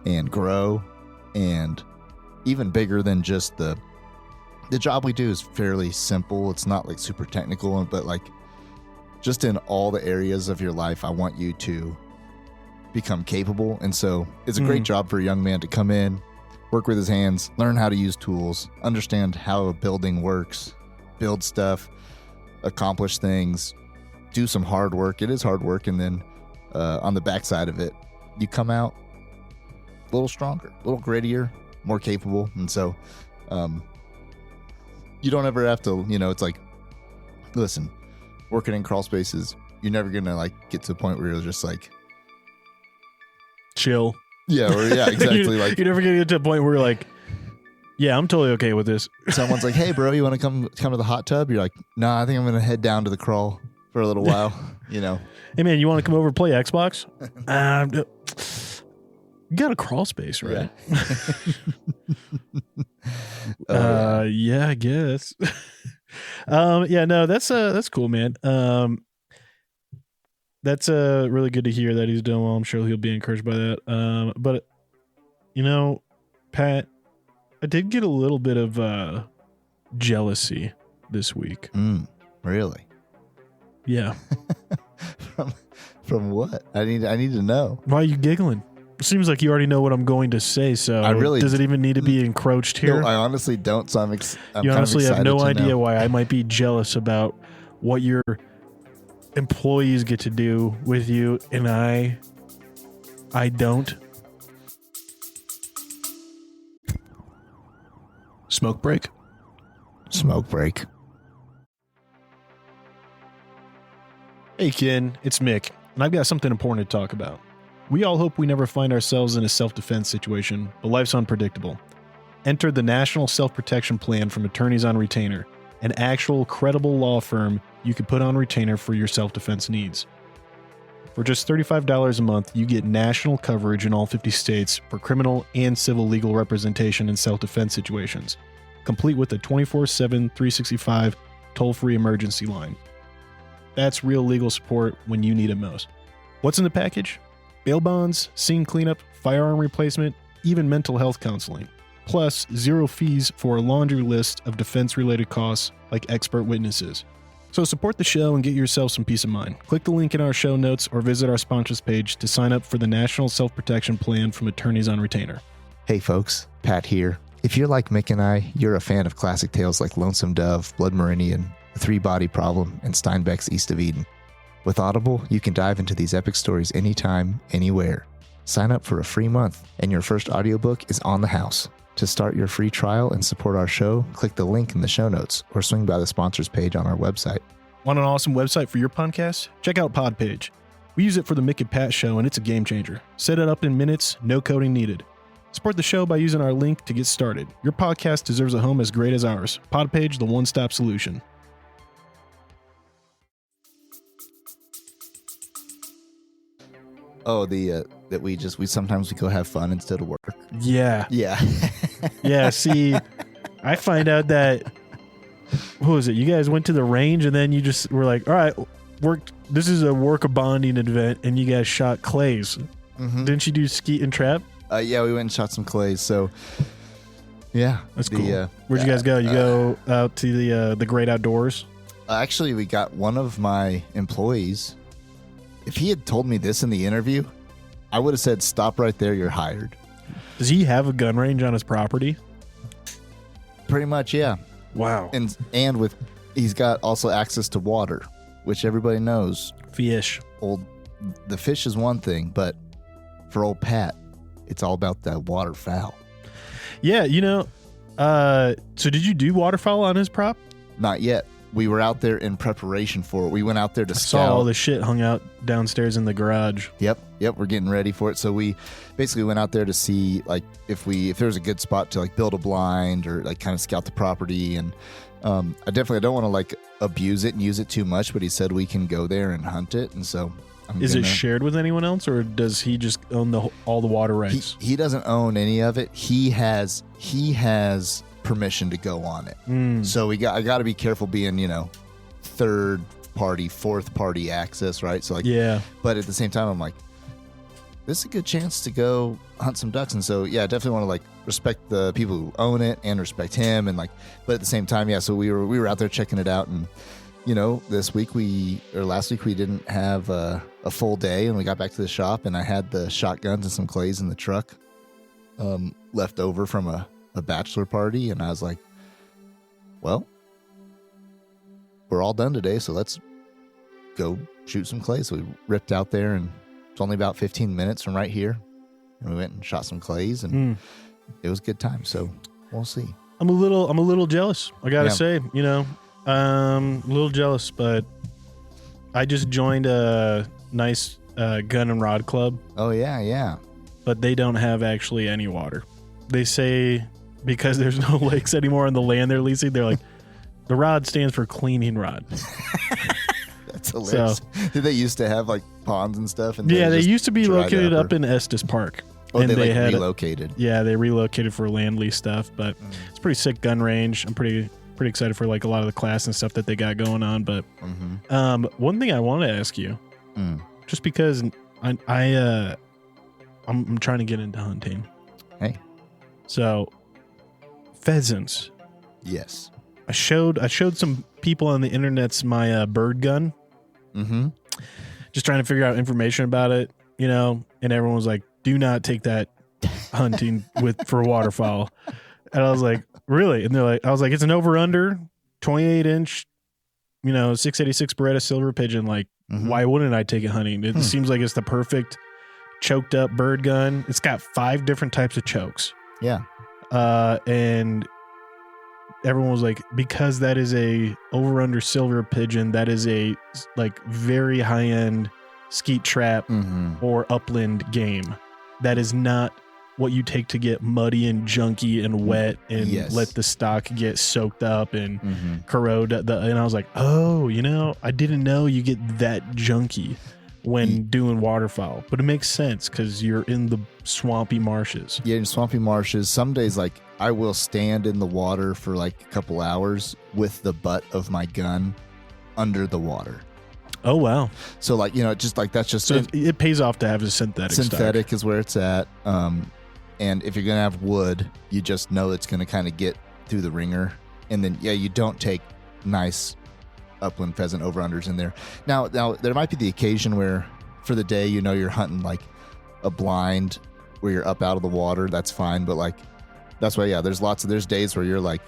and grow, and even bigger than just the job we do is fairly simple. It's not like super technical, but like just in all the areas of your life, I want you to become capable. And so it's a great job for a young man to come in, work with his hands, learn how to use tools, understand how a building works, build stuff, accomplish things, do some hard work. It is hard work. And then on the backside of it, you come out a little stronger, a little grittier, more capable. And so you don't ever have to, it's like, listen, working in Crawlspace is, you're never going to like get to a point where you're just like,
chill.
Yeah, exactly. Like
you're never gonna get to a point where you're like, yeah, I'm totally okay with this.
Someone's like, hey, bro, you want to come to the hot tub? You're like, nah, I think I'm gonna head down to the crawl for a little while.
Hey, man, you want to come over and play Xbox? You got a Crawlspace, right? Yeah, I guess. Yeah, no, that's cool, man. That's really good to hear that he's doing well. I'm sure he'll be encouraged by that. But Pat, I did get a little bit of jealousy this week.
Really?
Yeah.
From what? I need to know.
Why are you giggling? It seems like you already know what I'm going to say. So does it even need to be encroached here?
No, I honestly don't. So I'm
you honestly have no idea
know.
why I might be jealous about what your employees get to do with you, and I don't. Smoke break. Hey, Ken, it's Mick, and I've got something important to talk about. We all hope we never find ourselves in a self-defense situation, but life's unpredictable. Enter the National Self-Protection Plan from Attorneys on Retainer, an actual credible law firm you can put on retainer for your self-defense needs. For just $35 a month, you get national coverage in all 50 states for criminal and civil legal representation in self-defense situations, complete with a 24/7, 365 toll-free emergency line. That's real legal support when you need it most. What's in the package? Bail bonds, scene cleanup, firearm replacement, even mental health counseling. Plus, 0 fees for a laundry list of defense-related costs like expert witnesses. So support the show and get yourself some peace of mind. Click the link in our show notes or visit our sponsors page to sign up for the National Self-Protection Plan from Attorneys on Retainer.
Hey folks, Pat here. If you're like Mick and I, you're a fan of classic tales like Lonesome Dove, Blood Meridian, The Three-Body Problem, and Steinbeck's East of Eden. With Audible, you can dive into these epic stories anytime, anywhere. Sign up for a free month, and your first audiobook is on the house. To start your free trial and support our show, click the link in the show notes or swing by the sponsors page on our website.
Want an awesome website for your podcast? Check out Podpage. We use it for the Mick and Pat show, and it's a game changer. Set it up in minutes, no coding needed. Support the show by using our link to get started. Your podcast deserves a home as great as ours. Podpage, the one-stop solution.
Oh, that we sometimes go have fun instead of work.
Yeah.
Yeah.
See, I find out that, what was it? You guys went to the range and then you just were like, all right, this is a work of bonding event, and you guys shot clays. Mm-hmm. Didn't you do skeet and trap?
Yeah, we went and shot some clays. So, yeah.
That's cool. Where'd you guys go? You go out to the great outdoors?
Actually, we got one of my employees. If he had told me this in the interview, I would have said, stop right there, you're hired.
Does he have a gun range on his property?
Pretty much, yeah.
Wow.
And he's got also access to water, which everybody knows.
Fish.
The fish is one thing, but for old Pat, it's all about that waterfowl.
Yeah, so did you do waterfowl on his prop?
Not yet. we were out there in preparation for it. We went out there to scout.
Saw all the shit hung out downstairs in the garage.
Yep. We're getting ready for it. So we basically went out there to see like if there was a good spot to like build a blind or like kind of scout the property. And I don't want to like abuse it and use it too much, but he said we can go there and hunt it. And so
is it shared with anyone else, or does he just own all the water rights?
He doesn't own any of it. He has permission to go on it. So I got to be careful being, third party, fourth party access, right? So like, yeah. But at the same time, I'm like, this is a good chance to go hunt some ducks. And so, yeah, I definitely want to like respect the people who own it and respect him. And like, but at the same time, yeah. So we were out there checking it out, and last week we didn't have a full day, and we got back to the shop, and I had the shotguns and some clays in the truck, left over from a bachelor party, and I was like, well, we're all done today, so let's go shoot some clay. So we ripped out there, and it's only about 15 minutes from right here, and we went and shot some clays, and it was a good time. So we'll see.
I'm a little jealous, I gotta say. A little jealous, but I just joined a nice gun and rod club.
Oh yeah.
But they don't have actually any water. They say because there's no lakes anymore on the land they're leasing, they're like, the rod stands for cleaning rod.
That's hilarious. So, did they used to have like ponds and stuff? And
yeah, they used to be located up in Estes Park.
Oh, and they had relocated.
They relocated for land lease stuff, but it's a pretty sick gun range. I'm pretty excited for like a lot of the class and stuff that they got going on. But one thing I want to ask you, just because I'm trying to get into hunting.
Hey,
so pheasants.
Yes,
I showed some people on the internet's my bird gun. Just trying to figure out information about it, and everyone was like, "Do not take that hunting for waterfowl." And I was like, really? And I was like, it's an over-under, 28-inch, 686 Beretta silver pigeon. Like, why wouldn't I take it hunting? It seems like it's the perfect choked up bird gun. It's got 5 different types of chokes.
Yeah.
And everyone was like, because that is a over-under silver pigeon, that is a like very high-end skeet trap or upland game. That is not what you take to get muddy and junky and wet and let the stock get soaked up and corrode. And I was like, oh, I didn't know you get that junky when doing waterfowl. But it makes sense because you're in the swampy marshes.
Yeah, in swampy marshes. Some days, like, I will stand in the water for like a couple hours with the butt of my gun under the water.
Oh, wow.
So, like, just like that's just...
So it pays off to have a synthetic
Synthetic is where it's at. And if you're going to have wood, you just know it's going to kind of get through the ringer. And then, you don't take nice upland pheasant over-unders in there. Now, there might be the occasion where for the day, you're hunting like a blind where you're up out of the water. That's fine. But like, that's why, there's days where you're like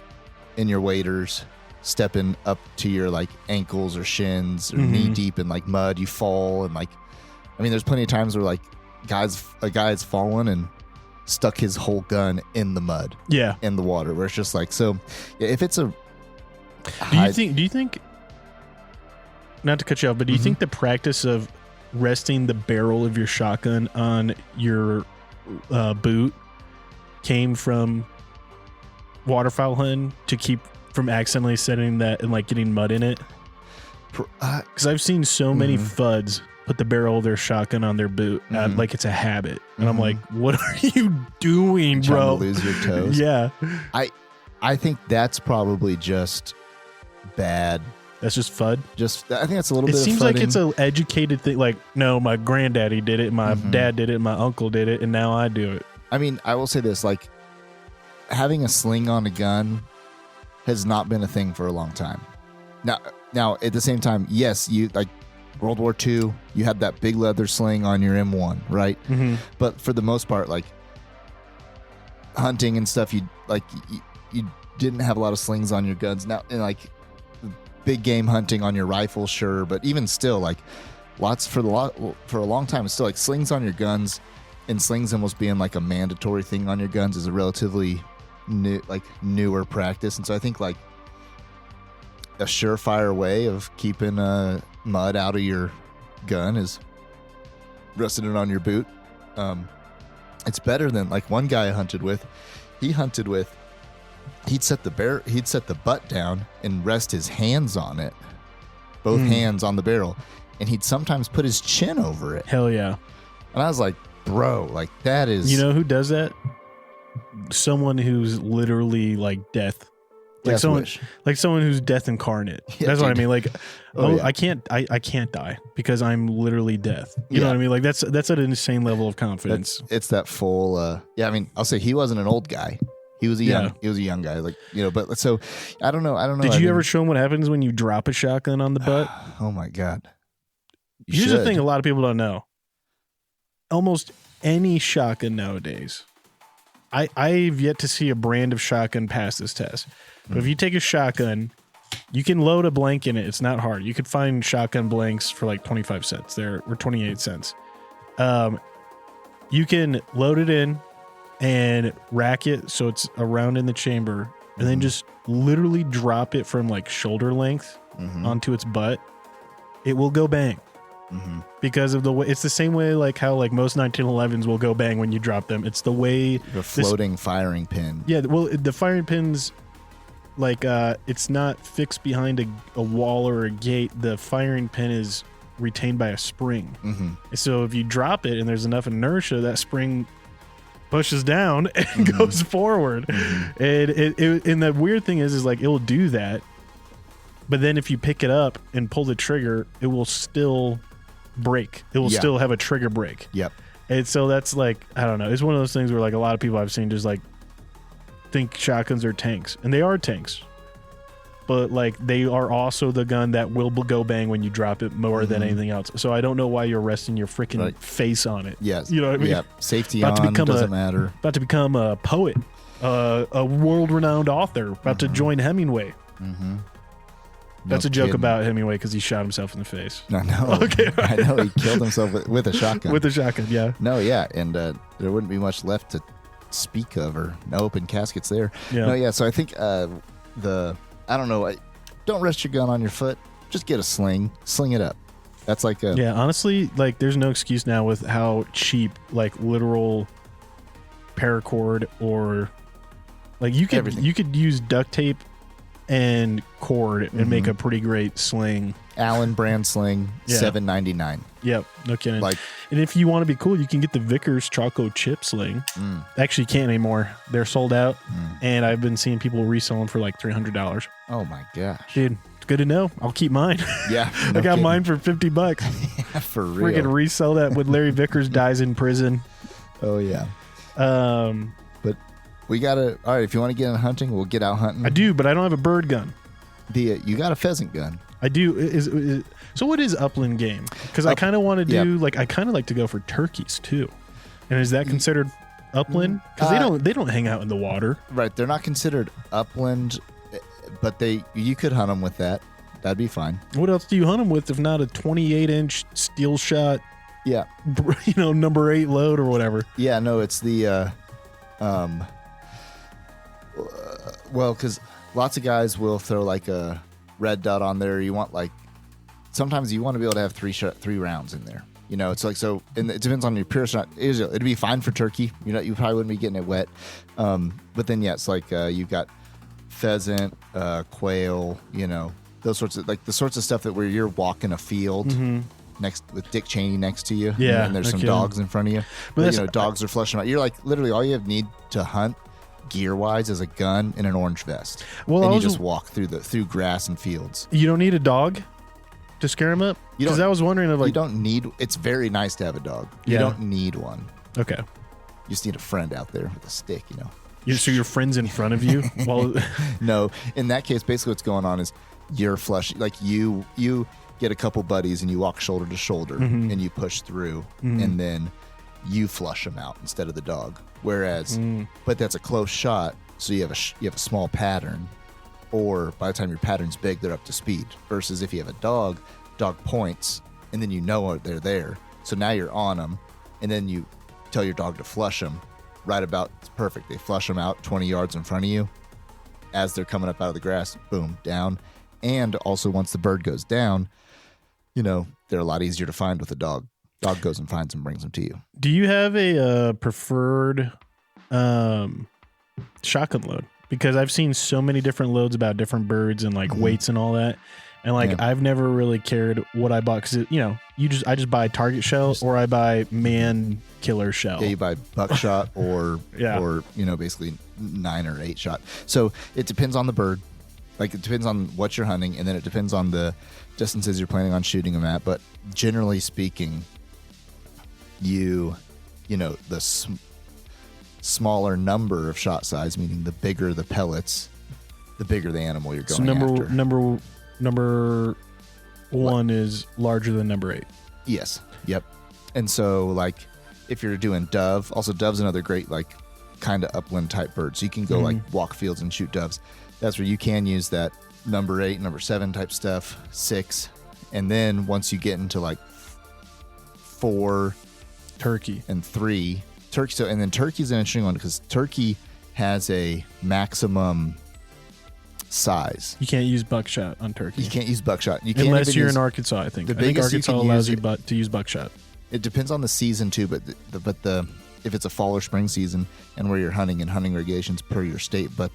in your waders, stepping up to your like ankles or shins or knee deep in like mud. You fall. And like, there's plenty of times where like a guy has fallen and stuck his whole gun in the mud, in the water, where it's just like, so if it's a
do you think not to cut you off, but do you think the practice of resting the barrel of your shotgun on your boot came from waterfowl hunting to keep from accidentally setting that and like getting mud in it? Because I've seen so many fuds put the barrel of their shotgun on their boot like it's a habit. And I'm like, what are you doing, bro?
Trying to lose your toes?
Yeah.
I think that's probably just bad.
That's just FUD?
I think that's a little bit of
It seems like it's an educated thing. Like, no, my granddaddy did it, my dad did it, my uncle did it, and now I do it.
I will say this, like, having a sling on a gun has not been a thing for a long time. Now at the same time, yes, you like World War II, you had that big leather sling on your M1, right? But for the most part, like hunting and stuff, you didn't have a lot of slings on your guns. Now, and like big game hunting on your rifle, sure, but even still, like for a long time, it's still like slings on your guns, and slings almost being like a mandatory thing on your guns is a relatively newer practice. And so I think like a surefire way of keeping mud out of your gun is resting it on your boot. It's better than like one guy I hunted with. He'd set the butt down and rest his hands on it, both hands on the barrel, and he'd sometimes put his chin over it.
Hell yeah.
And I was like, bro, like that is...
You know who does that? Someone who's literally like death. Like someone who's death incarnate.
Yeah,
that's what I
dude.
mean. Like,
Oh, yeah.
I can't die because I'm literally death. You know what I mean? Like that's at an insane level of confidence.
It's that full... I mean, I'll say he wasn't an old guy. He was a young guy. Like, but so I don't know.
Did you ever show him what happens when you drop a shotgun on the butt?
Oh my God.
Here's the thing a lot of people don't know. Almost any shotgun nowadays, I've yet to see a brand of shotgun pass this test. But if you take a shotgun, you can load a blank in it. It's not hard. You could find shotgun blanks for like 25 cents there, or 28 cents. You can load it in and rack it so it's around in the chamber, and then just literally drop it from like shoulder length onto its butt. It will go bang. Because of the way, it's the same way like how like most 1911s will go bang when you drop them. It's the way
the floating firing pin.
Yeah, well, the firing pins, like it's not fixed behind a wall or a gate. The firing pin is retained by a spring. So if you drop it and there's enough inertia, that spring pushes down and goes forward. And and the weird thing is like it will do that, but then if you pick it up and pull the trigger, it will still break. It will still have a trigger break.
Yep.
And so that's like, I don't know. It's one of those things where like a lot of people I've seen just like think shotguns are tanks, and they are tanks, but like they are also the gun that will go bang when you drop it more than anything else. So I don't know why you're resting your freaking face on it.
Yes.
You know what I mean?
Yep. Safety doesn't matter.
About to become a poet, a world-renowned author, about to join Hemingway. That's a joke about Hemingway because he shot himself in the face.
I know.
Okay,
I know. He killed himself with a shotgun.
With a shotgun, yeah.
No, yeah. And there wouldn't be much left to speak of, or no open caskets there.
Yeah.
No, yeah. So I think I don't know. Don't rest your gun on your foot. Just get a sling. Sling it up. That's like a...
Yeah, honestly, like there's no excuse now with how cheap like literal paracord or like you could use duct tape and cord and make a pretty great sling.
Allen brand sling, $7.99.
Yep, no kidding.
Like,
and if you want to be cool, you can get the Vickers Choco Chip Sling. Actually, you can't anymore. They're sold out, and I've been seeing people resell them for like $300.
oh my gosh,
Dude, it's good to know. I'll keep mine.
yeah,
I got mine for $50.
for real.
Freaking resell that when Larry Vickers dies in prison.
Oh yeah.
But
we gotta. All right, if you want to get in hunting, we'll get out hunting.
I do, but I don't have a bird gun.
You got a pheasant gun.
I do. So what is upland game? Because I kind of want to do like I kind of like to go for turkeys too. And is that considered upland? Because they don't hang out in the water.
Right, they're not considered upland, but you could hunt them with that. That'd be fine.
What else do you hunt them with if not a 28-inch steel shot?
Yeah,
number 8 load or whatever.
Yeah, no, it's the well, because lots of guys will throw like a red dot on there. You want like sometimes you want to be able to have three rounds in there. It's like so. And it depends on your pure shot. It'd be fine for turkey. You probably wouldn't be getting it wet. But then it's like you've got pheasant, quail. Those sorts of the sorts of stuff that where you're walking a field. Next with Dick Cheney next to you,
yeah,
and there's some dogs in front of you.
But
dogs are flushing out. You're like literally all you need to hunt gear wise is a gun and an orange vest. Well, and you just walk through grass and fields.
You don't need a dog to scare them up. Because I was wondering if
you don't need. It's very nice to have a dog. You don't need one.
Okay.
You just need a friend out there with a stick.
So your friend's in front of you. While
no, in that case, basically what's going on is you're flushing. Like you get a couple buddies and you walk shoulder to shoulder and you push through and then you flush them out instead of the dog. Whereas, but that's a close shot, so you have a small pattern, or by the time your pattern's big, they're up to speed. Versus if you have a dog points and then they're there, so now you're on them, and then you tell your dog to flush them. Right about, it's perfect. They flush them out 20 yards in front of you. As they're coming up out of the grass, boom, down. And also once the bird goes down, you know, they're a lot easier to find with a dog. Dog goes and finds them, brings them to you.
Do you have a preferred shotgun load? Because I've seen so many different loads about different birds and like weights and all that. And like, I've never really cared what I bought because, you know, I just buy target shell or I buy man killer shell.
Yeah, you buy buckshot or, you know, basically 9 or 8 shot. So it depends on the bird. Like it depends on what you're hunting, and then it depends on the distances you're planning on shooting them at. But generally speaking, you know, the smaller number of shot size, meaning the bigger the pellets, the bigger the animal you're going after.
Number one is larger than number 8.
Yes. Yep. And so, like, if you're doing dove, also dove's another great, like, kind of upland type bird. So you can go, like, walk fields and shoot doves. That's where you can use that number 8, number 7 type stuff, 6. And then once you get into, like, 4...
Turkey.
And 3. Turkey. So, and then turkey's an interesting one because turkey has a maximum size.
You can't use buckshot on turkey.
You can't use buckshot. You can't
unless you're in Arkansas, I think. I think Arkansas allows you to use buckshot.
It depends on the season too, but if it's a fall or spring season and where you're hunting and hunting regulations per your state, but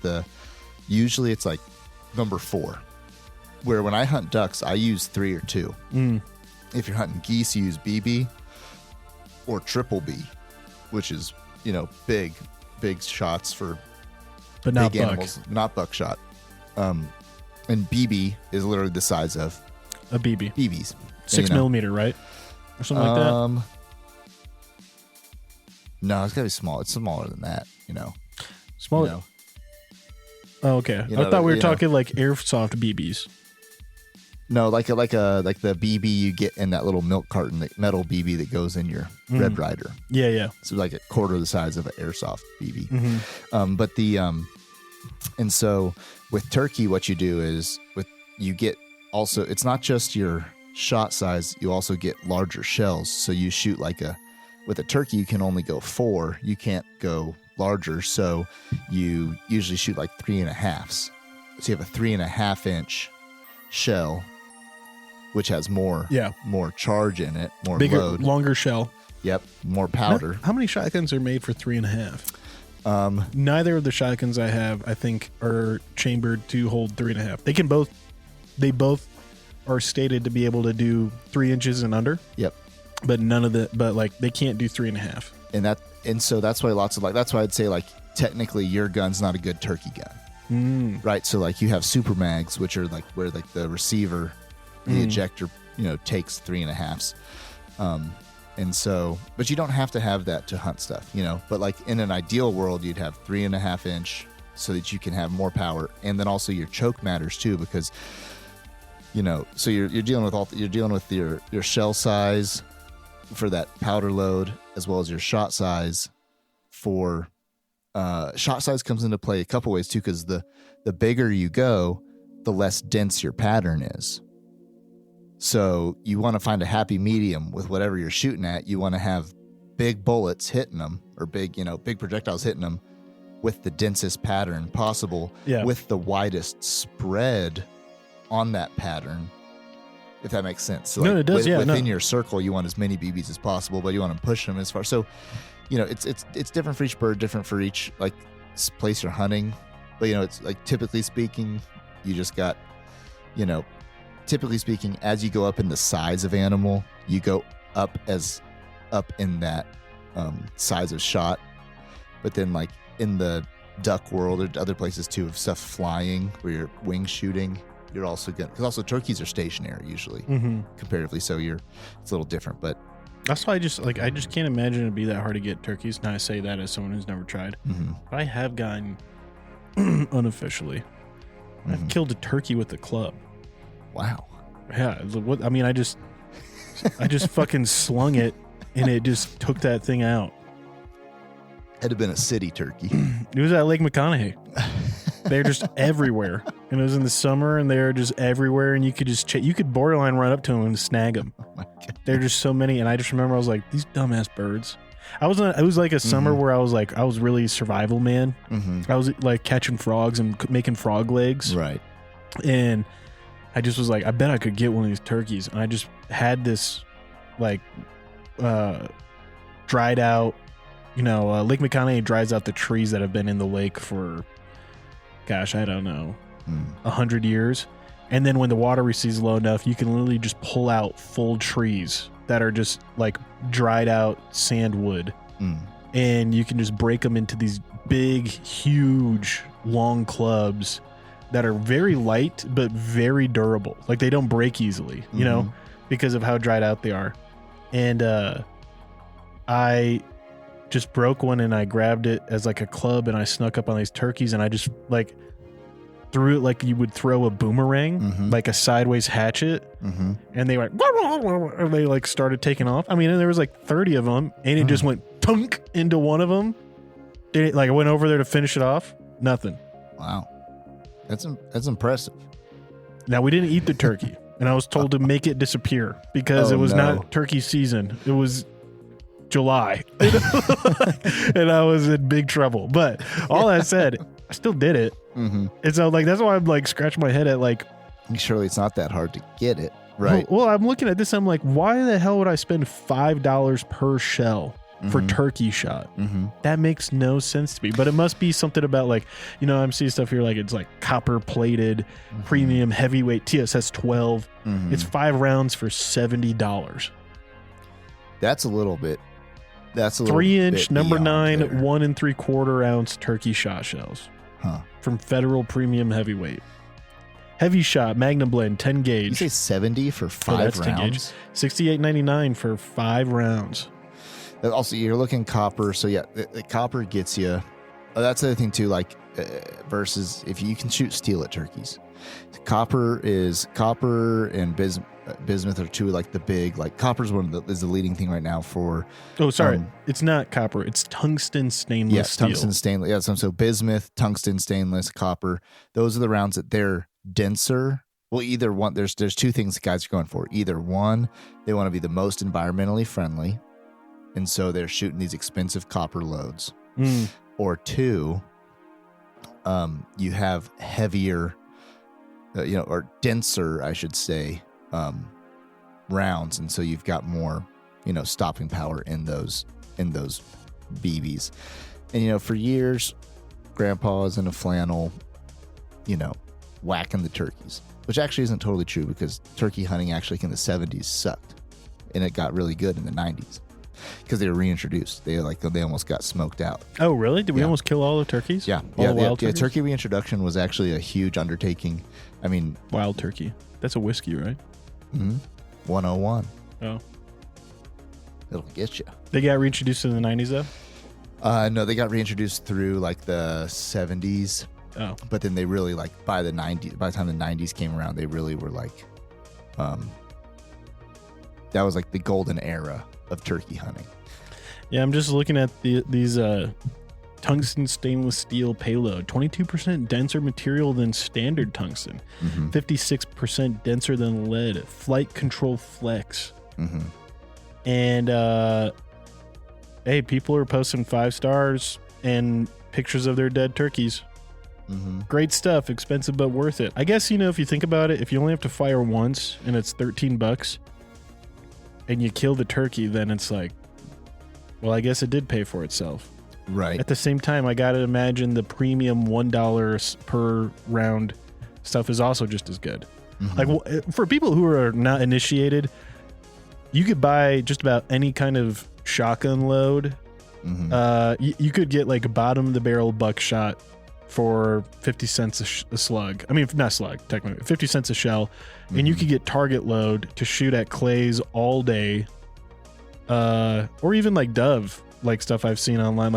usually it's like number 4. Where when I hunt ducks, I use 3 or 2. If you're hunting geese, you use BB or triple B, which is, you know, big shots for
but not
big animals, not buckshot. And BB is literally the size of
a BB.
BBs.
6 millimeter, right? Or something like that?
No, it's got to be small. It's smaller than that, you know.
Smaller?
You know?
Oh, okay. I thought we were talking like airsoft BBs.
No, like the BB you get in that little milk carton, the metal BB that goes in your Red Ryder.
Yeah.
So like a quarter the size of an airsoft BB. But and so with turkey, what you do is you get also, it's not just your shot size, you also get larger shells. So you shoot with a turkey, you can only go 4. You can't go larger. So you usually shoot like 3.5s. So you have a 3.5 inch shell, which has more charge in it, more
bigger,
load.
Longer shell.
Yep. More powder.
How many shotguns are made for 3.5? Neither of the shotguns I have, I think, are chambered to hold 3.5. They both are stated to be able to do 3 inches and under.
Yep.
But they can't do 3.5.
And so that's why that's why I'd say like technically your gun's not a good turkey gun. Right. So like you have super mags, which are like where like the receiver, the ejector, you know, takes 3.5s. And so, but you don't have to have that to hunt stuff, you know, but like in an ideal world, you'd have 3.5 inch so that you can have more power. And then also your choke matters too, because, you know, so you're dealing with your shell size for that powder load, as well as your shot size for, shot size comes into play a couple ways too, because the bigger you go, the less dense your pattern is. So you want to find a happy medium with whatever you're shooting at. You want to have big bullets hitting them, or big projectiles hitting them with the densest pattern possible, with the widest spread on that pattern, if that makes sense. So
it does.
Within your circle, you want as many BBs as possible, but you want to push them as far. So, you know, it's different for each bird, different for each like place you're hunting. But you know, it's like typically speaking, you just got, you know. Typically speaking, as you go up in the size of animal, you go up in that size of shot. But then like in the duck world or other places too of stuff flying where you're wing shooting, you're also good. Because also turkeys are stationary usually, comparatively. So it's a little different. But
that's why I just can't imagine it'd be that hard to get turkeys. Now I say that as someone who's never tried. But I have gotten unofficially. I've killed a turkey with a club.
Wow.
Yeah. I mean, I just fucking slung it and it just took that thing out.
Had to been a city turkey.
It was at Lake McConaughey. They're just everywhere. And it was in the summer and they're just everywhere. And you could just, you could borderline run up to them and snag them.
Oh my God.
They're just so many. And I just remember I was like, these dumbass birds. It was like a summer where I was really survival man. I was like catching frogs and making frog legs.
Right.
And I just was like, I bet I could get one of these turkeys. And I just had this like dried out, Lake McConaughey dries out the trees that have been in the lake for, gosh, I don't know, 100 years. And then when the water recedes low enough, you can literally just pull out full trees that are just like dried out sandwood. And you can just break them into these big, huge, long clubs that are very light but very durable. Like they don't break easily, because of how dried out they are. And I just broke one and I grabbed it as like a club and I snuck up on these turkeys and I just like threw it like you would throw a boomerang, like a sideways hatchet. And they went, and they like started taking off. I mean, and there was like 30 of them and it just went tunk into one of them. Like I went over there to finish it off. Nothing.
Wow. That's impressive.
Now we didn't eat the turkey and I was told to make it disappear because it was not turkey season. It was July and I was in big trouble. But all that said, I still did it. And so like, that's why I'm like scratching my head at like,
surely it's not that hard to get it. Right.
Well, I'm looking at this. I'm like, why the hell would I spend $5 per shell for turkey shot? That makes no sense to me, but it must be something about like, I'm seeing stuff here. Like it's like copper plated premium heavyweight TSS 12. It's 5 rounds for $70.
That's a little bit.
3-inch number 9, 1 3/4 ounce turkey shot shells from Federal Premium Heavyweight. Heavy shot, Magnum blend, 10 gauge.
You say 70 for 5 rounds?
$68.99 for 5 rounds.
Also, you're looking copper. So yeah, the copper gets you. That's the other thing too. Like versus if you can shoot steel at turkeys, copper and bismuth are two like the big, like copper's is the leading thing right now for.
Oh, sorry, it's not copper. It's tungsten stainless steel.
Tungsten stainless. Yeah, so bismuth, tungsten stainless, copper. Those are the rounds that they're denser. Well, either one. There's 2 things the guys are going for. Either one, they want to be the most environmentally friendly. And so they're shooting these expensive copper loads. Or 2, you have heavier, or denser, I should say, rounds. And so you've got more, stopping power in those BBs. And, for years, Grandpa was in a flannel, whacking the turkeys, which actually isn't totally true because turkey hunting actually in the 70s sucked. And it got really good in the 90s. Because they were reintroduced. They almost got smoked out.
Oh, really? Did we almost kill all the turkeys?
Yeah.
All the wild turkeys?
Turkey reintroduction was actually a huge undertaking. I mean...
Wild turkey. That's a whiskey, right?
101.
Oh.
It'll get you.
They got reintroduced in the 90s, though?
No, they got reintroduced through, like, the 70s.
Oh.
But then they really, like, by the time the 90s came around, they really were, like... that was, like, the golden era of turkey hunting.
Yeah, I'm just looking at these tungsten stainless steel payload. 22% denser material than standard tungsten. 56% denser than lead. Flight control flex. And hey, people are posting 5 stars and pictures of their dead turkeys. Great stuff. Expensive but worth it. I guess, if you think about it, if you only have to fire once and it's $13 and you kill the turkey, then it's like, well, I guess it did pay for itself.
Right.
At the same time, I got to imagine the premium $1 per round stuff is also just as good. Like, for people who are not initiated, you could buy just about any kind of shotgun load. You could get like a bottom of the barrel buckshot for 50 cents a slug. I mean, not slug, technically, 50 cents a shell. And you could get target load to shoot at clays all day. Or even like dove, like stuff I've seen online,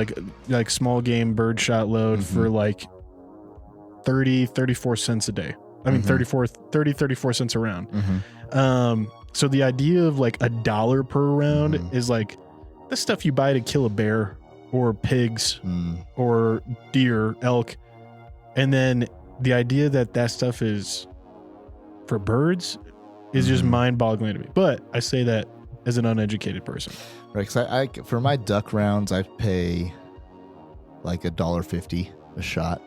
like small game bird shot load for like 34 cents a day. I mean, 34 cents a round. So the idea of like $1 per round is like the stuff you buy to kill a bear or pigs or deer, elk. And then the idea that stuff is for birds is just mind-boggling to me. But I say that as an uneducated person.
Right, because I for my duck rounds, I pay like $1.50 a shot.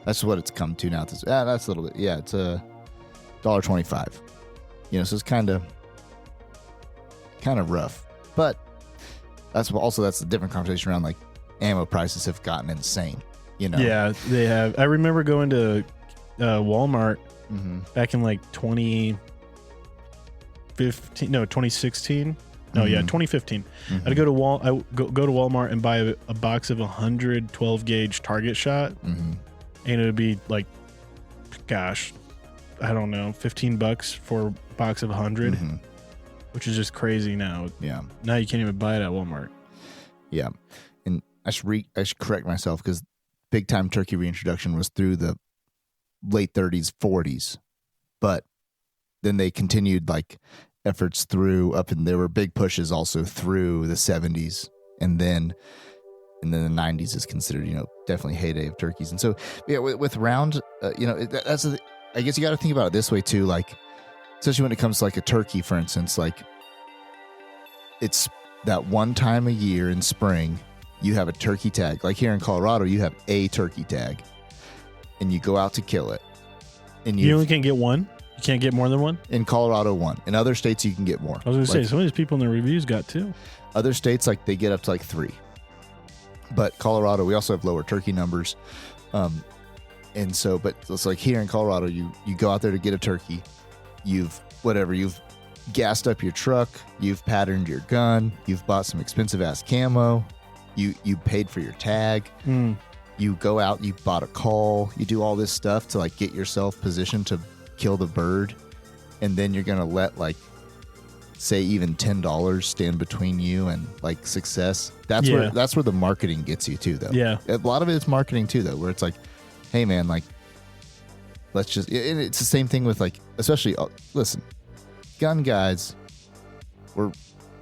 That's what it's come to now. That's a little bit. Yeah, it's $1.25. So it's kind of rough. But that's a different conversation around like ammo prices have gotten insane.
Yeah, they have. I remember going to Walmart back in like 2015. No, 2016. No, yeah, 2015. I'd go to go to Walmart and buy a box of 112 gauge target shot, and it would be like, gosh, I don't know, $15 for a box of 100, which is just crazy now.
Yeah.
Now you can't even buy it at Walmart.
Yeah, and I should correct myself because big time turkey reintroduction was through the late 30s, 40s, but then they continued like efforts through and there were big pushes also through the 70s, and then the 90s is considered definitely heyday of turkeys. And so yeah, with round that's I guess you got to think about it this way too, like especially when it comes to like a turkey, for instance, like it's that one time a year in spring you have a turkey tag. Like here in Colorado you have a turkey tag and you go out to kill it, and
you only can get one. You can't get more than one?
In Colorado, one. In other states, you can get more.
I was going to say, some of these people in the reviews got two.
Other states, like, they get up to, like, 3. But Colorado, we also have lower turkey numbers. And so, but it's like here in Colorado, you go out there to get a turkey. You've gassed up your truck. You've patterned your gun. You've bought some expensive-ass camo. You paid for your tag. You go out, you bought a call. You do all this stuff to, like, get yourself positioned to kill the bird, and then you're gonna let like say even $10 stand between you and like success. That's where the marketing gets you too, though.
Yeah,
a lot of it is marketing too, though, where it's like, hey man, like let's just. And it's the same thing with like, especially listen, gun guys, we're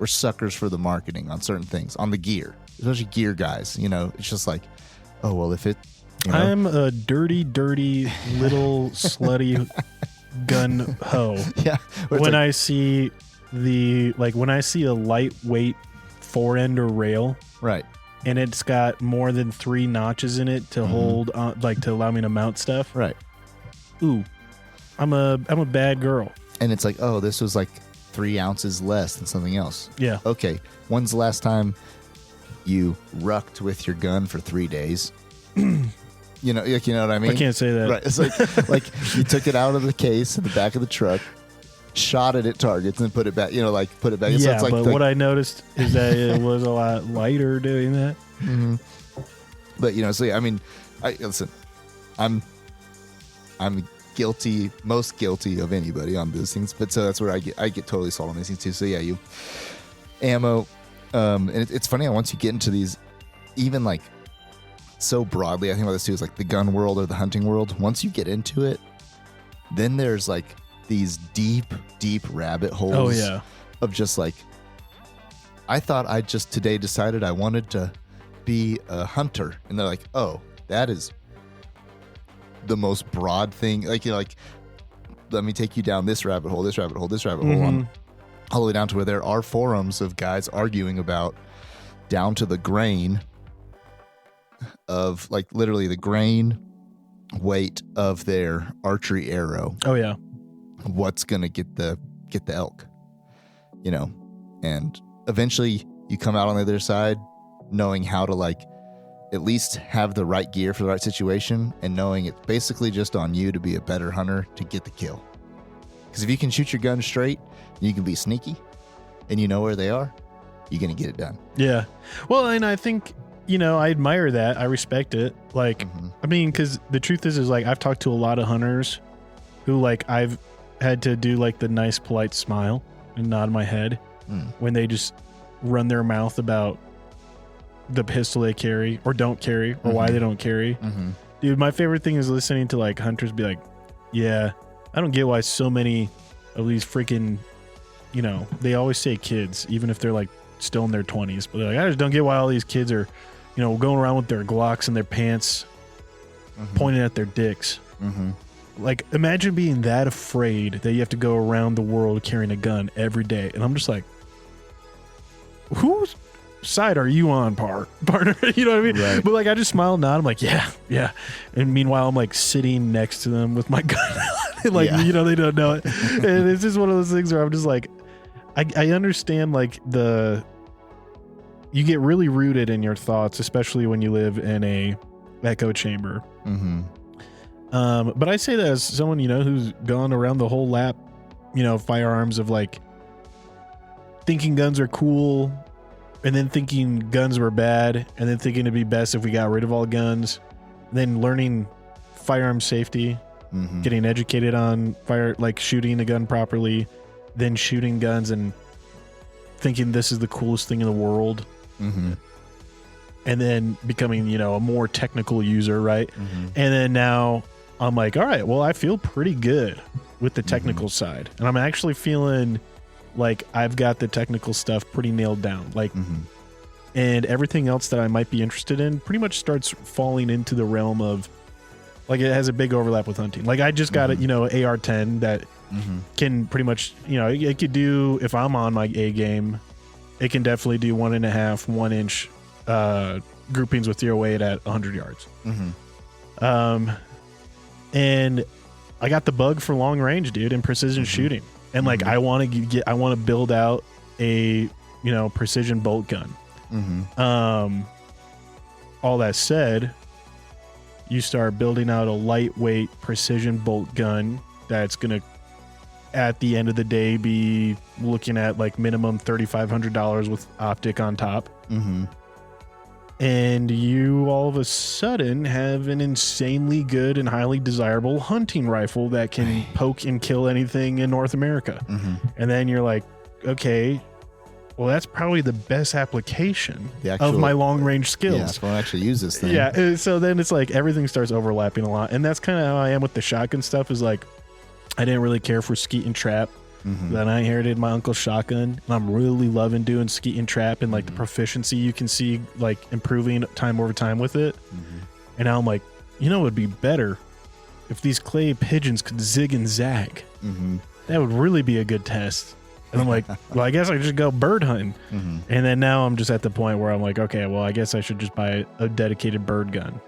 suckers for the marketing on certain things, on the gear, especially gear guys. It's just like, oh well, if it.
I'm a dirty little slutty gun hoe.
Yeah.
When I see a lightweight 4-ender rail,
right,
and it's got more than 3 notches in it to hold, to allow me to mount stuff.
Right.
Ooh, I'm a bad girl.
And it's like, oh, this was like 3 ounces less than something else.
Yeah.
Okay. When's the last time you rucked with your gun for 3 days? You know what I mean?
I can't say that.
Right. It's like you took it out of the case in the back of the truck, shot it at targets, and put it back. Put it back.
Yeah,
so it's like
but what I noticed is that it was a lot lighter doing that.
But so yeah, I mean, listen, I'm guilty, most guilty of anybody on those things. But so that's where I get totally sold on these things too. So yeah, ammo, and it's funny how once you get into these, even like. So broadly, I think about this too, is like the gun world or the hunting world. Once you get into it, then there's like these deep rabbit holes of just like, I thought I just today decided I wanted to be a hunter. And they're like, oh, that is the most broad thing. Like, let me take you down this rabbit hole, this rabbit hole, this rabbit hole, on all the way down to where there are forums of guys arguing about down to the grain of like literally the grain weight of their archery arrow.
Oh yeah.
What's going to get the elk, and eventually you come out on the other side knowing how to like at least have the right gear for the right situation, and knowing it's basically just on you to be a better hunter to get the kill. Because if you can shoot your gun straight, you can be sneaky and you know where they are, you're going to get it done.
Yeah. Well, and I think, I admire that. I respect it. Like, I mean, because the truth is like I've talked to a lot of hunters who like I've had to do like the nice polite smile and nod my head when they just run their mouth about the pistol they carry or don't carry or why they don't carry. Dude, my favorite thing is listening to like hunters be like, yeah, I don't get why so many of these freaking, they always say kids, even if they're like still in their 20s, but they're like, I just don't get why all these kids are going around with their Glocks in their pants, pointing at their dicks. Like, imagine being that afraid that you have to go around the world carrying a gun every day. And I'm just like, whose side are you on, partner? You know what I mean?
Right.
But like, I just smile and nod. I'm like, yeah. And meanwhile, I'm like sitting next to them with my gun. Like,
Yeah.
you know, they don't know it. And it's just one of those things where I'm just like, I understand like you get really rooted in your thoughts, especially when you live in a echo chamber.
Mm-hmm.
But I say that as someone, you know, who's gone around the whole lap, you know, firearms of like thinking guns are cool and then thinking guns were bad and then thinking it'd be best if we got rid of all guns, then learning firearm safety, getting educated on like shooting a gun properly, then shooting guns and thinking this is the coolest thing in the world. And then becoming, you know, a more technical user, right? And then now I'm like, all right, well, I feel pretty good with the technical side. And I'm actually feeling like I've got the technical stuff pretty nailed down. Like, and everything else that I might be interested in pretty much starts falling into the realm of, like, it has a big overlap with hunting. Like, I just got it, you know, AR-10 that can pretty much, you know, it could do, if I'm on my A game, it can definitely do 1.5, 1 inch groupings with 308 at 100 yards. And I got the bug for long range, dude, and precision shooting. And like, I want to build out a, you know, precision bolt gun. All that said, you start building out a lightweight precision bolt gun that's going to, at the end of the day, be looking at like minimum $3,500 with optic on top. And you all of a sudden have an insanely good and highly desirable hunting rifle that can poke and kill anything in North America. And then you're like, okay, well, that's probably the best application of my long range skills.
Yeah, so I'll actually use this thing.
Yeah. So then it's like everything starts overlapping a lot. And that's kind of how I am with the shotgun stuff, is like, I didn't really care for skeet and trap. Then I inherited my uncle's shotgun, and I'm really loving doing skeet and trap and like the proficiency you can see like improving time over time with it. And now I'm like, you know, it would be better if these clay pigeons could zig and zag. That would really be a good test. And I'm like, well, I guess I should go bird hunting. And then now I'm just at the point where I'm like, okay, well, I guess I should just buy a dedicated bird gun.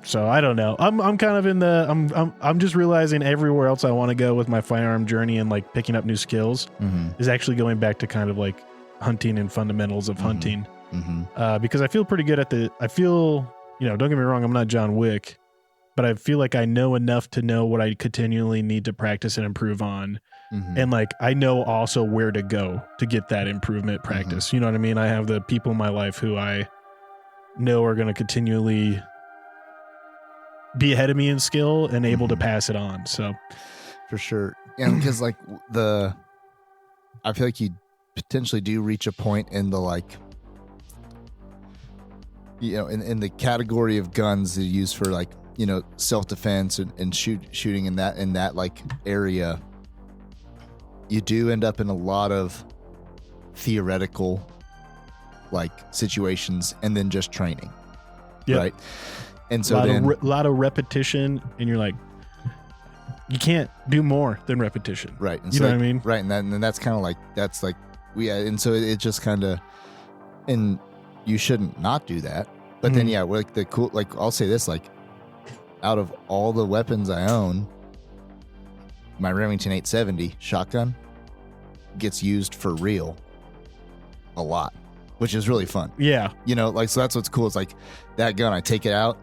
So I don't know. I'm kind of in the I'm just realizing everywhere else I want to go with my firearm journey and like picking up new skills is actually going back to kind of like hunting and fundamentals of hunting. Because I feel pretty good at I feel, you know, don't get me wrong, I'm not John Wick, but I feel like I know enough to know what I continually need to practice and improve on. And like, I know also where to go to get that improvement practice. You know what I mean? I have the people in my life who I know are going to continually be ahead of me in skill and able to pass it on. So
for sure. And because like I feel like you potentially do reach a point in the, like, you know, in the category of guns that are used for, like, you know, self-defense and shooting in that like area, you do end up in a lot of theoretical like situations and then just training. Right. And so
a lot of repetition, and you're like, you can't do more than repetition.
Right. And
you
so
know what I mean?
Right. And that's kind of like, that's like, and so it just kind of, and you shouldn't not do that. But then, yeah, like the cool, like, I'll say this, like, out of all the weapons I own, my Remington 870 shotgun gets used for real a lot, which is really fun.
Yeah.
You know, like, so that's what's cool. It's like that gun, I take it out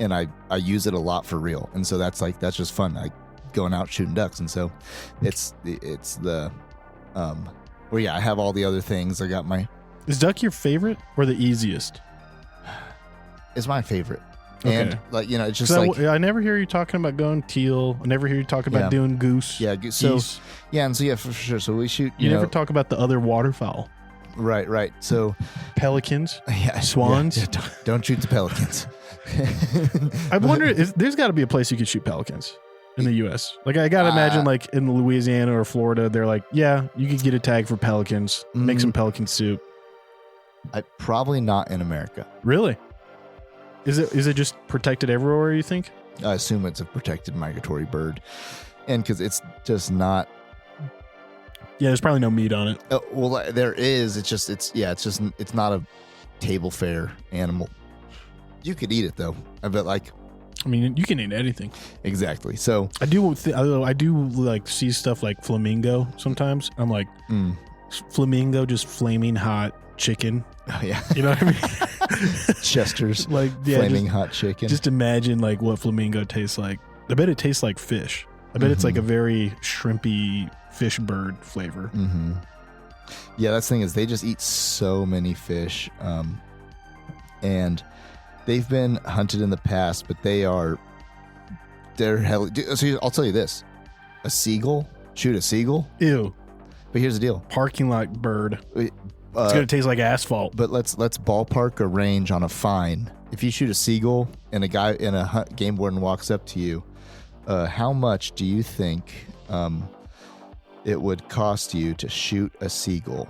and I use it a lot for real. And so that's just fun. Like going out shooting ducks. And so it's the, well, yeah, I have all the other things. I got
Is duck your favorite or the easiest?
It's my favorite.
Okay.
And like, you know, it's just like,
I never hear you talking about going teal. I never hear you talk about doing goose.
Yeah. So,
geese.
yeah. And so, yeah, for sure. So we shoot,
you never talk about the other waterfowl.
Right. So
pelicans,
yeah,
swans.
Yeah, don't shoot the pelicans.
I wonder, there's got to be a place you could shoot pelicans in the U.S. Like, I got to imagine, like, in Louisiana or Florida, they're like, yeah, you could get a tag for pelicans, make some pelican soup.
Probably not in America.
Really? Is it just protected everywhere, you think?
I assume it's a protected migratory bird. And because it's just not.
Yeah, there's probably no meat on it.
Well, there is. It's not a table fare animal. You could eat it though. But like,
I mean, you can eat anything.
Exactly. So
I do like see stuff like flamingo sometimes. I'm like, flamingo, just flaming hot chicken.
oh yeah,
You know what I mean?
Chester's
Like,
flaming hot chicken.
Just imagine like what flamingo tastes like. I bet it tastes like fish. I bet it's like a very shrimpy fish bird flavor.
Mm-hmm. Yeah, that's the thing is they just eat so many fish, and they've been hunted in the past, but they're hell. So I'll tell you this: a seagull, shoot a seagull.
Ew.
But here's the deal:
Parking lot bird. It's gonna taste like asphalt.
But let's ballpark a range on a fine. If you shoot a seagull and a guy in a game warden walks up to you, how much do you think it would cost you to shoot a seagull?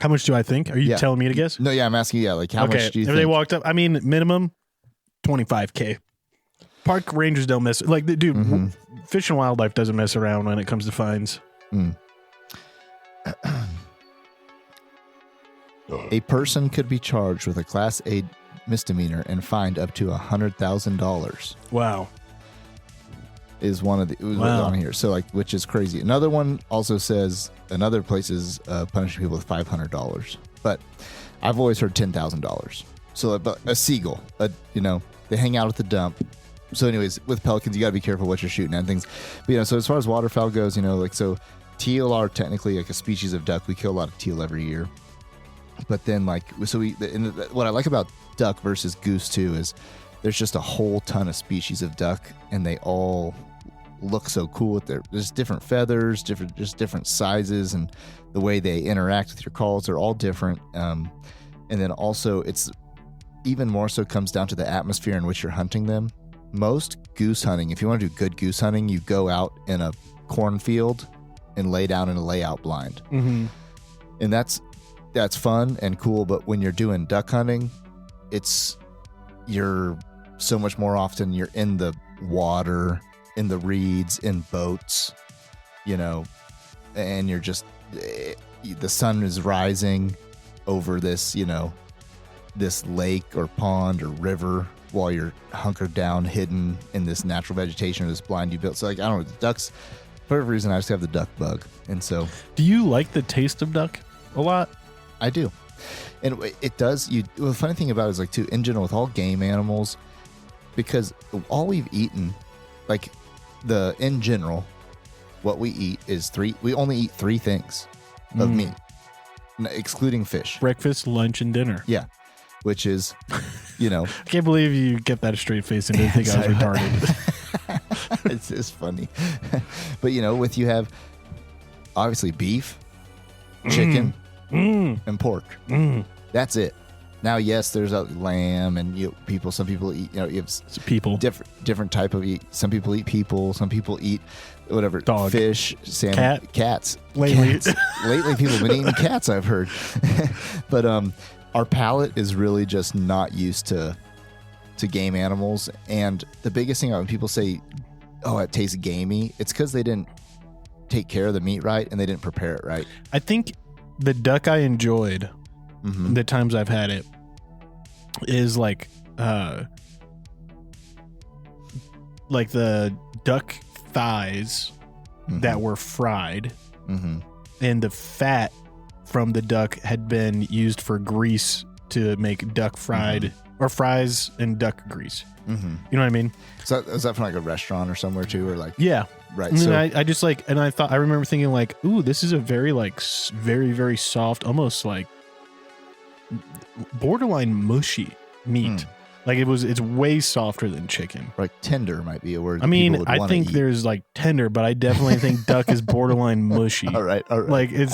How much do I think? Are you telling me to guess?
No, yeah, I'm asking. Yeah, like how much do you
if
think?
they walked up, I mean, minimum $25,000. Park rangers don't mess. Like, dude, Fish and Wildlife doesn't mess around when it comes to fines.
A person could be charged with a Class A misdemeanor and fined up to $100,000.
Wow.
Is one of the on here. So like, which is crazy. Another one also says another place is punishing people with $500, but I've always heard $10,000. So but a seagull, they hang out at the dump. So anyways, with pelicans, you gotta be careful what you're shooting and things. But so as far as waterfowl goes, so teal are technically like a species of duck. We kill a lot of teal every year. But then what I like about duck versus goose too is there's just a whole ton of species of duck, and they all look so cool with there's different feathers, different sizes, and the way they interact with your calls, they're all different. And then also it's even more so comes down to the atmosphere in which you're hunting them. Most goose hunting, if you want to do good goose hunting, you go out in a cornfield and lay down in a layout blind. Mm-hmm. And that's fun and cool, but when you're doing duck hunting, you're so much more often you're in the water, in the reeds, in boats, and you're just, the sun is rising over this, this lake or pond or river while you're hunkered down, hidden in this natural vegetation or this blind you built. So like, I don't know, the ducks, for whatever reason, I just have the duck bug. And so.
Do you like the taste of duck a lot?
I do. And it does. The funny thing about it is like too, in general, with all game animals, because all we've eaten, like in general, what we eat is we only eat 3 things of meat, excluding fish.
Breakfast, lunch, and dinner.
Yeah. Which is,
I can't believe you kept that straight face and didn't think I was retarded.
It's funny. But, you have obviously beef, chicken, and pork. That's it. Now, yes, there's a lamb, and some people eat. You have
people
different type of eat. Some people eat people. Some people eat whatever
dog,
fish, salmon, cats.
Lately,
people have been eating cats. I've heard, but our palate is really just not used to game animals. And the biggest thing when people say, "Oh, it tastes gamey," it's because they didn't take care of the meat right and they didn't prepare it right.
I think the duck I enjoyed. Mm-hmm. The times I've had it is like the duck thighs that were fried, and the fat from the duck had been used for grease to make duck fried or fries and duck grease. You know what I mean?
So is that from like a restaurant or somewhere too, or like right?
And so I just and I remember thinking like, ooh, this is a very very very soft, almost like borderline mushy meat. Like it's way softer than chicken.
Like tender might be a word.
I mean, I think there's like tender, but I definitely think duck is borderline mushy.
All right.
Like and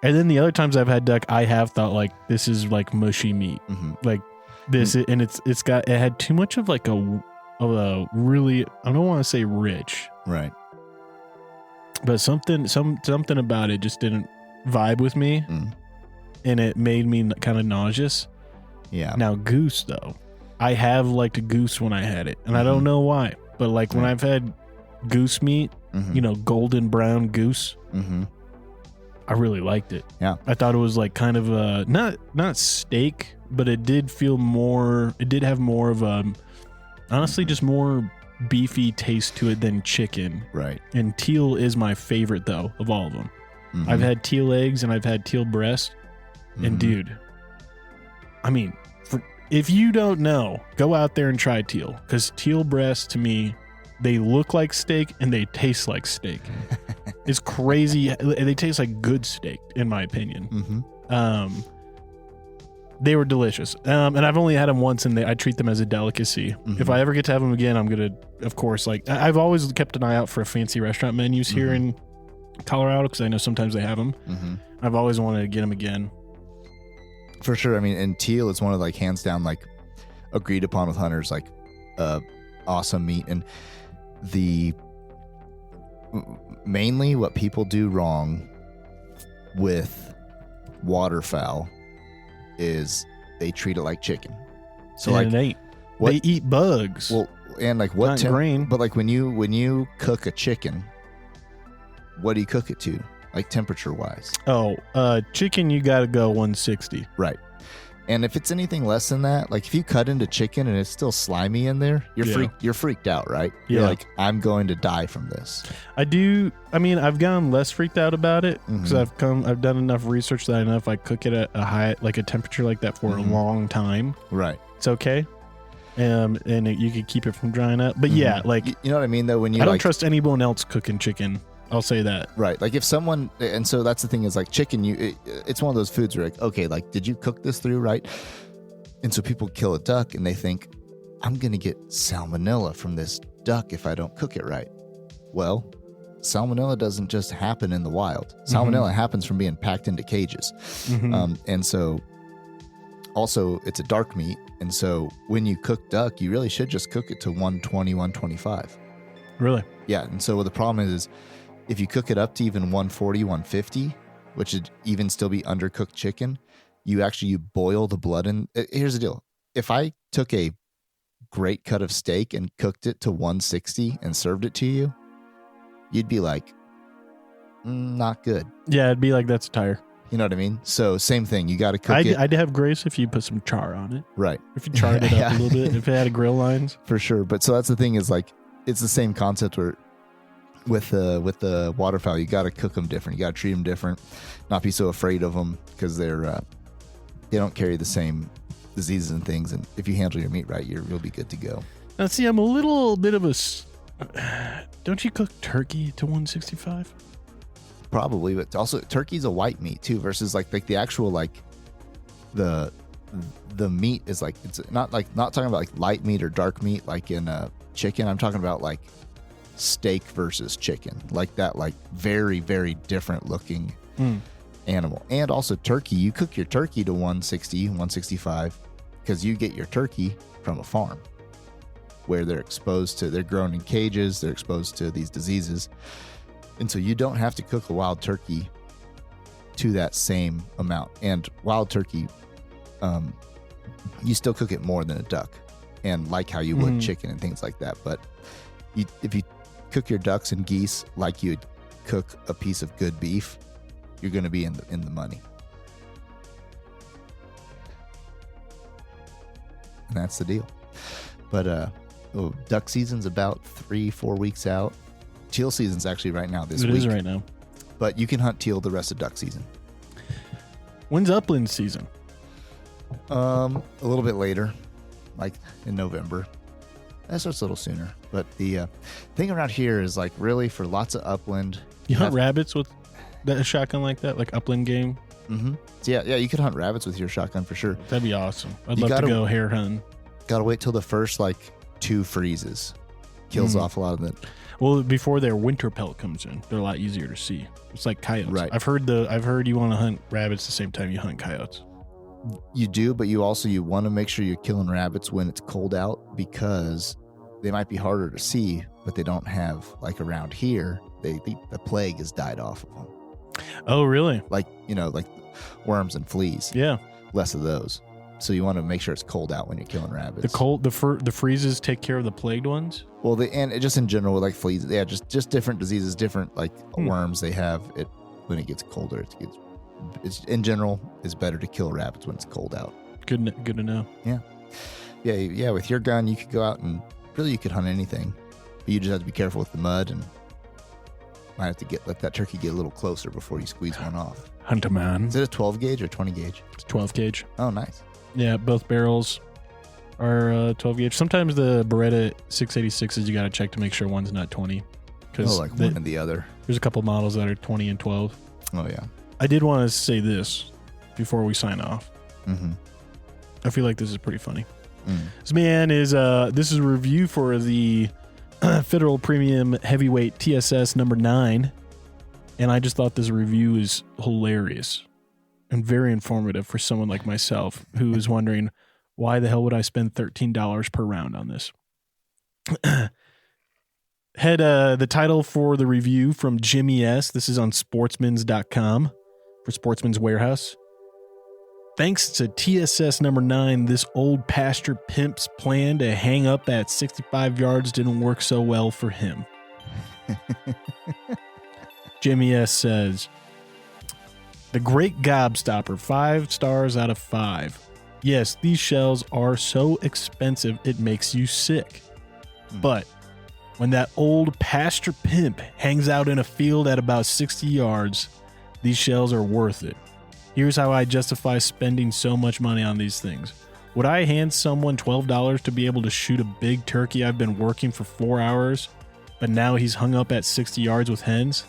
then the other times I've had duck, I have thought like this is like mushy meat, like this, and it had too much of like a really, I don't want to say rich,
right?
But something about it just didn't vibe with me, and it made me kind of nauseous.
Yeah.
Now goose though, I have liked goose when I had it, and I don't know why, but like when I've had goose meat, golden brown goose, I really liked it.
Yeah.
I thought it was like kind of a not steak, but it did have more of a honestly just more beefy taste to it than chicken.
Right.
And teal is my favorite though of all of them.
Mm-hmm.
I've had teal eggs and I've had teal breast. And dude, I mean, if you don't know, go out there and try teal, because teal breast to me, they look like steak and they taste like steak. It's crazy. They taste like good steak, in my opinion.
Mm-hmm.
They were delicious. And I've only had them once, and I treat them as a delicacy.
Mm-hmm.
If I ever get to have them again, I'm going to, of course, like I've always kept an eye out for fancy restaurant menus here in Colorado, because I know sometimes they have them.
Mm-hmm.
I've always wanted to get them again.
For sure. I mean, and teal is one of like hands down, like agreed upon with hunters, like awesome meat. And mainly what people do wrong with waterfowl is they treat it like chicken. So
and
like
it ain't. They eat bugs.
Well, and like what
grain.
But like when you cook a chicken, what do you cook it to? Like temperature wise?
Chicken, you got to go 160.
Right. And if it's anything less than that, like if you cut into chicken and it's still slimy in there, you're freaked out, right?
Yeah.
You're like, I'm going to die from this.
I've gotten less freaked out about it because I've done enough research that I know if I cook it at a temperature like that for a long time,
right,
it's okay. And you could keep it from drying up. But yeah, like
you know what I mean though, when you
I don't trust anyone else cooking chicken. I'll say that.
Right. Like if someone, and so that's the thing is like chicken, it's one of those foods where like, okay, like, did you cook this through, right? And so people kill a duck and they think, I'm going to get salmonella from this duck if I don't cook it right. Well, salmonella doesn't just happen in the wild. Salmonella happens from being packed into cages. And so also it's a dark meat. And so when you cook duck, you really should just cook it to 120, 125.
Really?
Yeah. And so what the problem is if you cook it up to even 140, 150, which would even still be undercooked chicken, you boil the blood in. Here's the deal. If I took a great cut of steak and cooked it to 160 and served it to you, you'd be like, not good.
Yeah, it'd be like that's a tire.
You know what I mean? So same thing. You got to cook it.
I'd have grace if you put some char on it.
Right.
If you charred it up a little bit, if it had grill lines.
For sure. But so that's the thing is like, it's the same concept where with the waterfowl, you got to cook them different. You got to treat them different, not be so afraid of them because they don't carry the same diseases and things. And if you handle your meat right, you'll be good to go.
Now, see, I'm a little bit of a. Don't you cook turkey to 165?
Probably, but also turkey's a white meat too, versus like the actual like the meat is like it's not talking about like light meat or dark meat like in chicken. I'm talking about like steak versus chicken, like that, like very, very different looking animal. And also turkey, you cook your turkey to 160, 165 because you get your turkey from a farm where they're grown in cages, they're exposed to these diseases. And so you don't have to cook a wild turkey to that same amount. And wild turkey, you still cook it more than a duck, and like how you would chicken and things like that. But if you cook your ducks and geese like you'd cook a piece of good beef, you're going to be in the money. And that's the deal. But duck season's about 3-4 weeks out. Teal season's actually right now this week.
It is right now.
But you can hunt teal the rest of duck season.
When's upland season?
A little bit later, like in November. That starts a little sooner. But the thing around here is like really for lots of upland.
You hunt rabbits with a shotgun like that, like upland game?
Mm-hmm. So yeah, you could hunt rabbits with your shotgun for sure.
That'd be awesome. I'd love to go hare hunting.
Gotta wait till the first like 2 freezes. Kills off a lot of the...
Well, before their winter pelt comes in, they're a lot easier to see. It's like coyotes.
Right.
I've heard you want to hunt rabbits the same time you hunt coyotes.
You do, but you want to make sure you're killing rabbits when it's cold out because they might be harder to see, but they don't have, like around here, the plague has died off of them.
Oh, really?
Like worms and fleas.
Yeah.
Less of those. So you want to make sure it's cold out when you're killing rabbits.
The freezes take care of the plagued ones?
Well, and just in general, like fleas, yeah, just different diseases, different like worms they have. when it gets colder. It's in general, it's better to kill rabbits when it's cold out.
Good to know.
Yeah. With your gun, you could go out and really you could hunt anything, but you just have to be careful with the mud and might have to let that turkey get a little closer before you squeeze one off.
Hunter man.
Is it a 12 gauge or 20 gauge?
It's 12 gauge.
Oh, nice.
Yeah, both barrels are 12 gauge. Sometimes the Beretta 686s you got to check to make sure one's not 20.
Like one and the other.
There's a couple models that are 20 and 12.
Oh yeah.
I did want to say this before we sign off.
Mm-hmm.
I feel like this is pretty funny. This man is this is a review for the Federal Premium Heavyweight TSS number 9, and I just thought this review is hilarious and very informative for someone like myself who is wondering why the hell would I spend $13 per round on this. Had the title for the review from Jimmy S. This is on sportsmans.com for Sportsman's Warehouse. Thanks to TSS number 9, this old pasture pimp's plan to hang up at 65 yards didn't work so well for him. Jimmy S. says, the great gobstopper, 5 stars out of 5. Yes, these shells are so expensive it makes you sick. But when that old pasture pimp hangs out in a field at about 60 yards, these shells are worth it. Here's how I justify spending so much money on these things. Would I hand someone $12 to be able to shoot a big turkey I've been working for 4 hours, but now he's hung up at 60 yards with hens?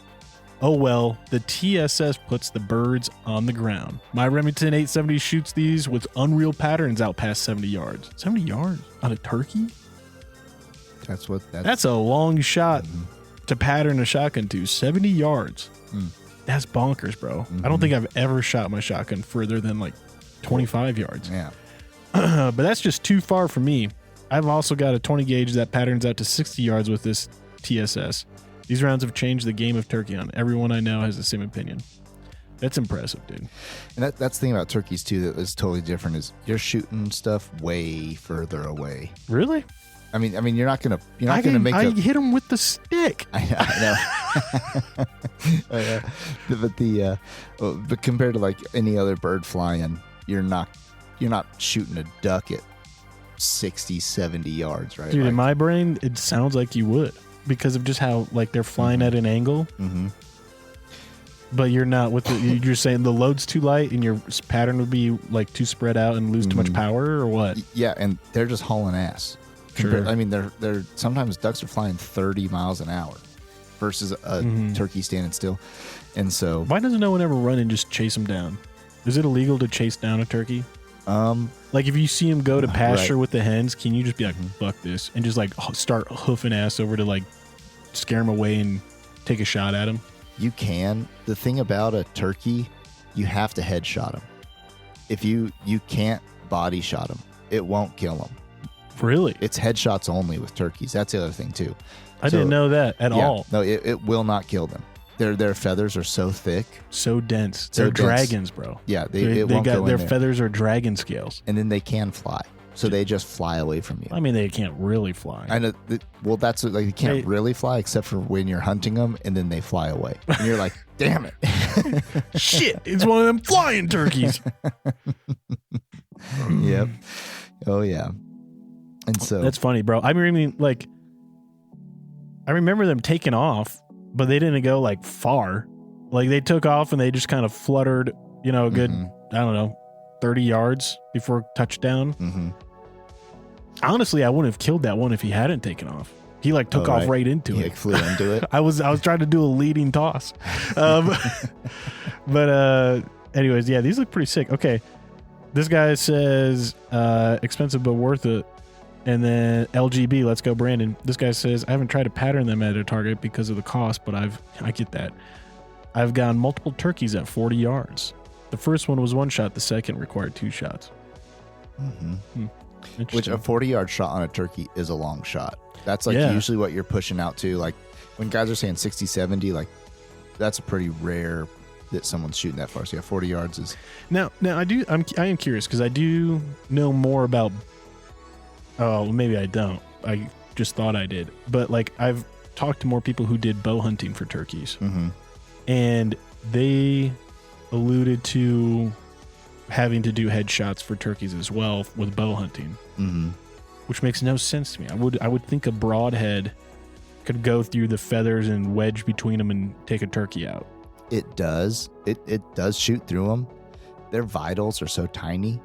Oh well, the TSS puts the birds on the ground. My Remington 870 shoots these with unreal patterns out past 70 yards. 70 yards on a turkey? That's a long shot to pattern a shotgun to. 70 yards. That's bonkers, bro. I don't think I've ever shot my shotgun further than like 25 yards.
Yeah.
But that's just too far for me. I've also got a 20 gauge that patterns out to 60 yards with this TSS. These rounds have changed the game of turkey hunt. Everyone I know has the same opinion. That's impressive, dude.
And that's the thing about turkeys too that is totally different is you're shooting stuff way further away.
Really?
I mean, you're not gonna make.
I hit him with the stick.
I know. But compared to like any other bird flying, you're not shooting a duck at 60, 70 yards, right?
Dude, in my brain, it sounds like you would because of just how like they're flying at an angle. Mm-hmm. But you're not with you're saying the load's too light and your pattern would be like too spread out and lose too much power, or what?
Yeah, and they're just hauling ass.
Sure.
I mean, they're sometimes ducks are flying 30 miles an hour versus a turkey standing still. And so
why doesn't no one ever run and just chase them down? Is it illegal to chase down a turkey? Like if you see him go to pasture with the hens, can you just be like, fuck this, and just like start hoofing ass over to like scare him away and take a shot at him?
You can. The thing about a turkey, you have to headshot him. If you can't body shot him, it won't kill him.
Really?
It's headshots only with turkeys. That's the other thing too.
I didn't know that at all.
No, it will not kill them. Their feathers are so thick,
so dense. They're dragons, bro.
Yeah, they won't go in
their
there.
feathers are dragon scales,
and then they can fly. So they just fly away from you.
I mean, they can't really fly.
I know. Well, that's like they can't really fly except for when you're hunting them, and then they fly away, and you're like, "Damn it,
shit! It's one of them flying turkeys."
Yep. Oh yeah. And so
that's funny, bro. I mean, like, I remember them taking off, but they didn't go like far. Like they took off and they just kind of fluttered, a good, I don't know, 30 yards before touchdown. Mm-hmm. Honestly, I wouldn't have killed that one if he hadn't taken off. He like took off right into it.
He flew into it.
I was trying to do a leading toss. But anyways, yeah, these look pretty sick. Okay. This guy says expensive but worth it. And then LGB, let's go, Brandon. This guy says, I haven't tried to pattern them at a target because of the cost, but I get that. I've gotten multiple turkeys at 40 yards. The first one was one shot. The second required 2 shots.
Mm-hmm. Which a 40-yard shot on a turkey is a long shot. That's like usually what you're pushing out to. Like when guys are saying 60, 70, like that's a pretty rare that someone's shooting that far. So yeah, 40 yards is.
Now I am curious because I do know more about. Oh, maybe I don't. I just thought I did. But like I've talked to more people who did bow hunting for turkeys. Mm-hmm. And they alluded to having to do headshots for turkeys as well with bow hunting, which makes no sense to me. I would think a broadhead could go through the feathers and wedge between them and take a turkey out.
It does. It does shoot through them. Their vitals are so tiny.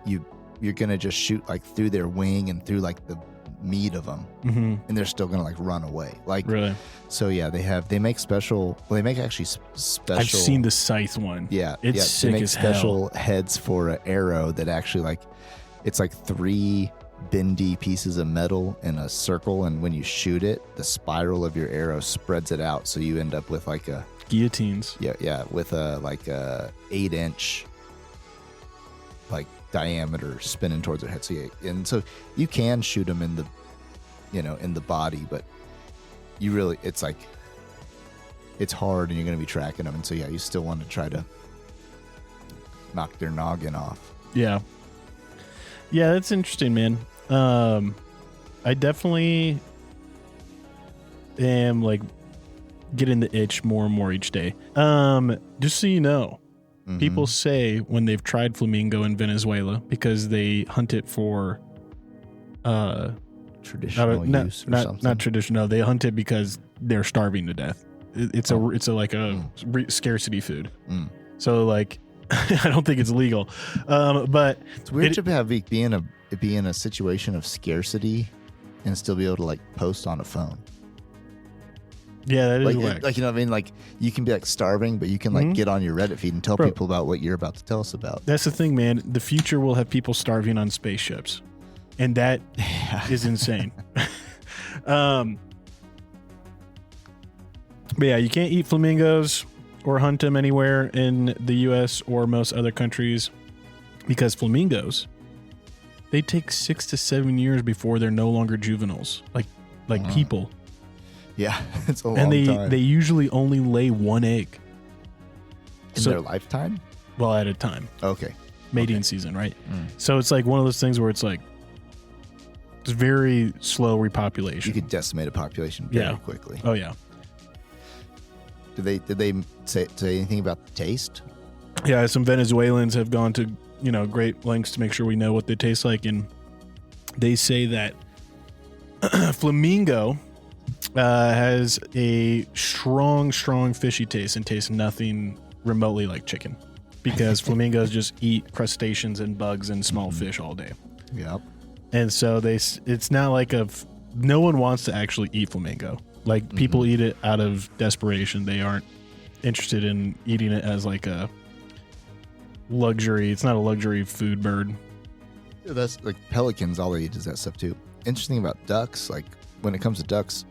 You're gonna just shoot like through their wing and through like the meat of them, and they're still gonna like run away. Like
really?
So yeah, they make special. Well, they make actually special.
I've seen the scythe one.
Yeah,
it's sick
they make
as
special
hell.
heads for an arrow that actually like it's like 3 bendy pieces of metal in a circle, and when you shoot it, the spiral of your arrow spreads it out, so you end up with like a
guillotines.
Yeah, with a like a 8-inch like diameter spinning towards their head. So you can shoot them in the, in the body, but you really, it's like, it's hard and you're going to be tracking them. And so, yeah, you still want to try to knock their noggin off.
Yeah. Yeah, that's interesting, man. I definitely am like getting the itch more and more each day. Just so you know, people say when they've tried flamingo in Venezuela because they hunt it for
traditional use or something.
Not traditional. They hunt it because they're starving to death. It's a scarcity food. So like, I don't think it's legal. But
it's weird to be in a situation of scarcity and still be able to like post on a phone.
Yeah, that is
like,
whack.
like, you know what I mean? Like, you can be like starving, but you can like get on your Reddit feed and tell people about what you're about to tell us about.
That's the thing, man. The future will have people starving on spaceships, and that is insane. But yeah, you can't eat flamingos or hunt them anywhere in the U.S. or most other countries because flamingos, they take 6 to 7 years before they're no longer juveniles, like people.
Yeah, it's a long
time.
And
they usually only lay 1 egg.
In their lifetime?
Well, at a time.
Okay.
Mating season, right? So it's like one of those things where it's like, it's very slow repopulation.
You could decimate a population very quickly.
Oh, yeah.
Did they say anything about the taste?
Yeah, some Venezuelans have gone to, great lengths to make sure we know what they taste like. And they say that flamingo has a strong fishy taste and tastes nothing remotely like chicken because flamingos just eat crustaceans and bugs and small fish all day.
Yep.
And so it's not like no one wants to actually eat flamingo. Like people eat it out of desperation. They aren't interested in eating it as like a luxury. It's not a luxury food bird.
Yeah, that's like pelicans. All they eat is that stuff too. Interesting about ducks. Like when it comes to ducks,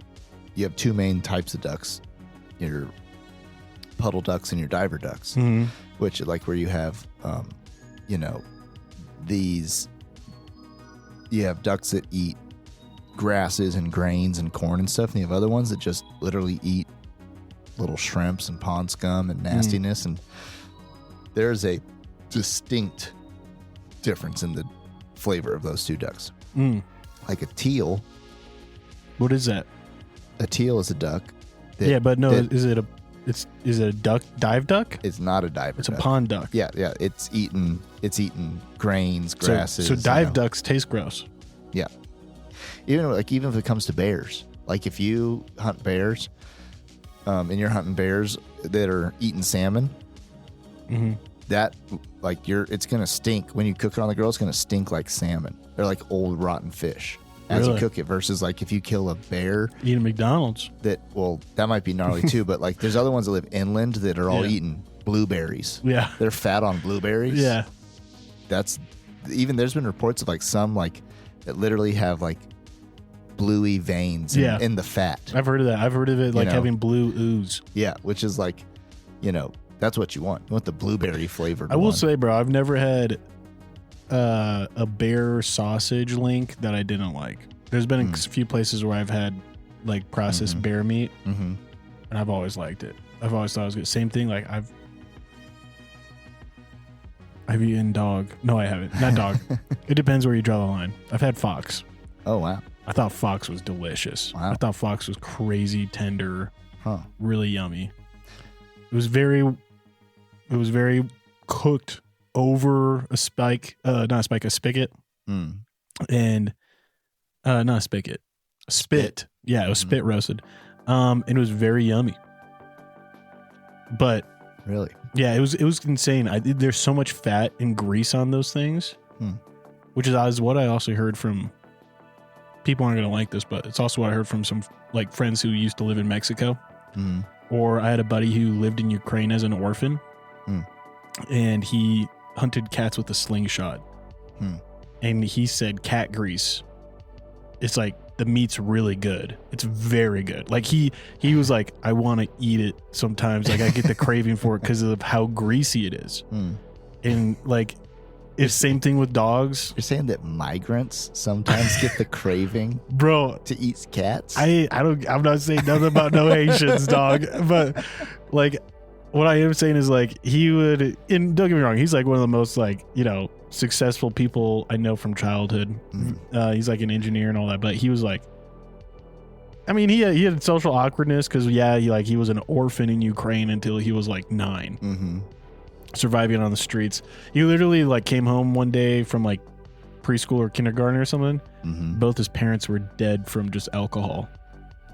you have 2 main types of ducks: your puddle ducks and your diver ducks. Which like where you have, these. You have ducks that eat grasses and grains and corn and stuff, and you have other ones that just literally eat little shrimps and pond scum and nastiness. And there's a distinct difference in the flavor of those 2 ducks. Like a teal.
What is that?
A teal is a duck.
Is it a duck? Dive duck?
It's not a diver.
It's
duck.
A pond duck.
Yeah. It's eating grains, grasses.
So dive ducks taste gross.
Yeah. Even if it comes to bears, like if you hunt bears, and you're hunting bears that are eating salmon, that it's gonna stink when you cook it on the grill. It's gonna stink like salmon. They're like old rotten fish as you cook it. Versus like if you kill a bear
eating McDonald's,
that might be gnarly too. But like there's other ones that live inland that are all eating blueberries.
Yeah,
they're fat on blueberries.
Yeah,
there's been reports of like some like that literally have like bluey veins in the fat.
I've heard of that. I've heard of it like having blue ooze.
Yeah, which is like, that's what you want. You want the blueberry flavored.
I will say, bro, I've never had a bear sausage link that I didn't like. There's been a few places where I've had like processed bear meat, and I've always liked it. I've always thought it was good. Same thing. Like I've eaten dog. No, I haven't. Not dog. It depends where you draw the line. I've had fox.
Oh wow.
I thought fox was delicious.
Wow.
I thought fox was crazy tender, really yummy. It was very cooked over a spigot. And not a spigot, a spit. Yeah, it was spit roasted. And it was very yummy. But
really,
yeah, it was insane. There's so much fat and grease on those things, which is what I also heard from people. Aren't going to like this, but it's also what I heard from some like friends who used to live in Mexico. Or I had a buddy who lived in Ukraine as an orphan, and he hunted cats with a slingshot. And he said cat grease, it's like the meat's really good. It's very good. Like he was like, I want to eat it sometimes. Like I get the craving for it because of how greasy it is. And like, it's same thing with dogs.
You're saying that migrants sometimes get the craving,
bro,
to eat cats?
I'm not saying nothing about no Haitians, dog. But like, what I am saying is like he would, and don't get me wrong, he's like one of the most like, successful people I know from childhood. He's like an engineer and all that, but he was like, I mean, he had social awkwardness because he was an orphan in Ukraine until he was like 9, surviving on the streets. He literally like came home one day from like preschool or kindergarten or something. Both his parents were dead from just alcohol.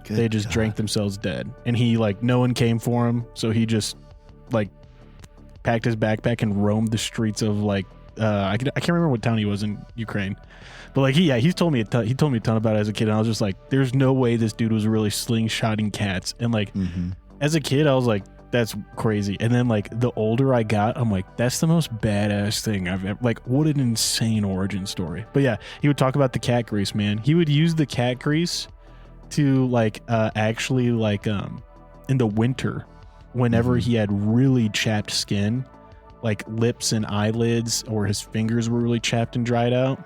They just drank themselves dead, and he like no one came for him, so he just like packed his backpack and roamed the streets of like I can't remember what town he was in Ukraine, but like he told me a ton about it as a kid, and I was just like, there's no way this dude was really slingshotting cats. And like as a kid I was like, that's crazy. And then like the older I got, I'm like, that's the most badass thing I've ever, like, what an insane origin story. But yeah, he would talk about the cat grease, man. He would use the cat grease to like actually like in the winter, whenever he had really chapped skin, like lips and eyelids, or his fingers were really chapped and dried out,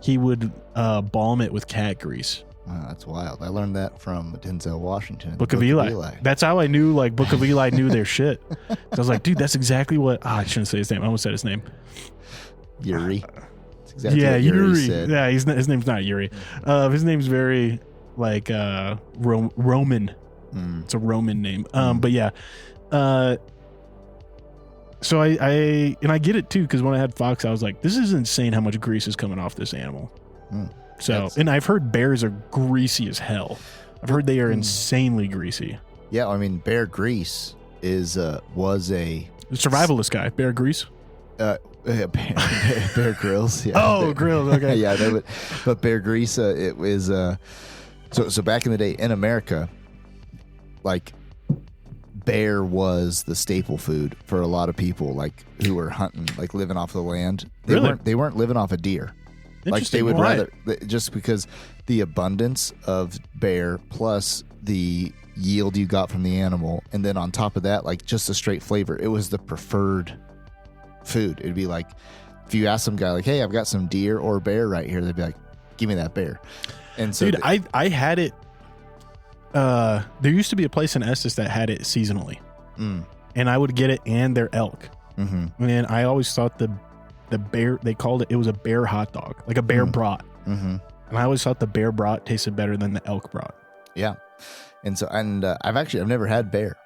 he would balm it with cat grease.
Wow, that's wild. I learned that from Denzel Washington.
Book of Eli. That's how I knew like Book of Eli knew their shit. So I was like, dude, that's exactly what I shouldn't say his name. I almost said his name.
Yuri. That's exactly what Yuri said.
Yeah, his name's not Yuri. His name's very like Roman. It's a Roman name. But yeah. So I get it too, because when I had fox, I was like, this is insane how much grease is coming off this animal. So, and I've heard bears are greasy as hell. I've heard they are insanely greasy.
Yeah, I mean, bear grease was a
survivalist guy. Bear grease.
Bear Grylls. Yeah.
Oh, Grylls. Okay.
Yeah, but bear grease. It was so back in the day in America, like bear was the staple food for a lot of people, like who were hunting, like living off the land. They weren't living off a deer. Like they would rather, just because the abundance of bear plus the yield you got from the animal, and then on top of that, like just the straight flavor, it was the preferred food. It'd be like if you ask some guy like, hey, I've got some deer or bear right here, they'd be like, give me that bear. And so
dude, I had it. There used to be a place in Estes that had it seasonally, and I would get it and their elk. And I always thought the bear, they called it was a bear hot dog, like a bear brat. And I always thought the bear brat tasted better than the elk brat. Yeah.
And so, I've never had bear.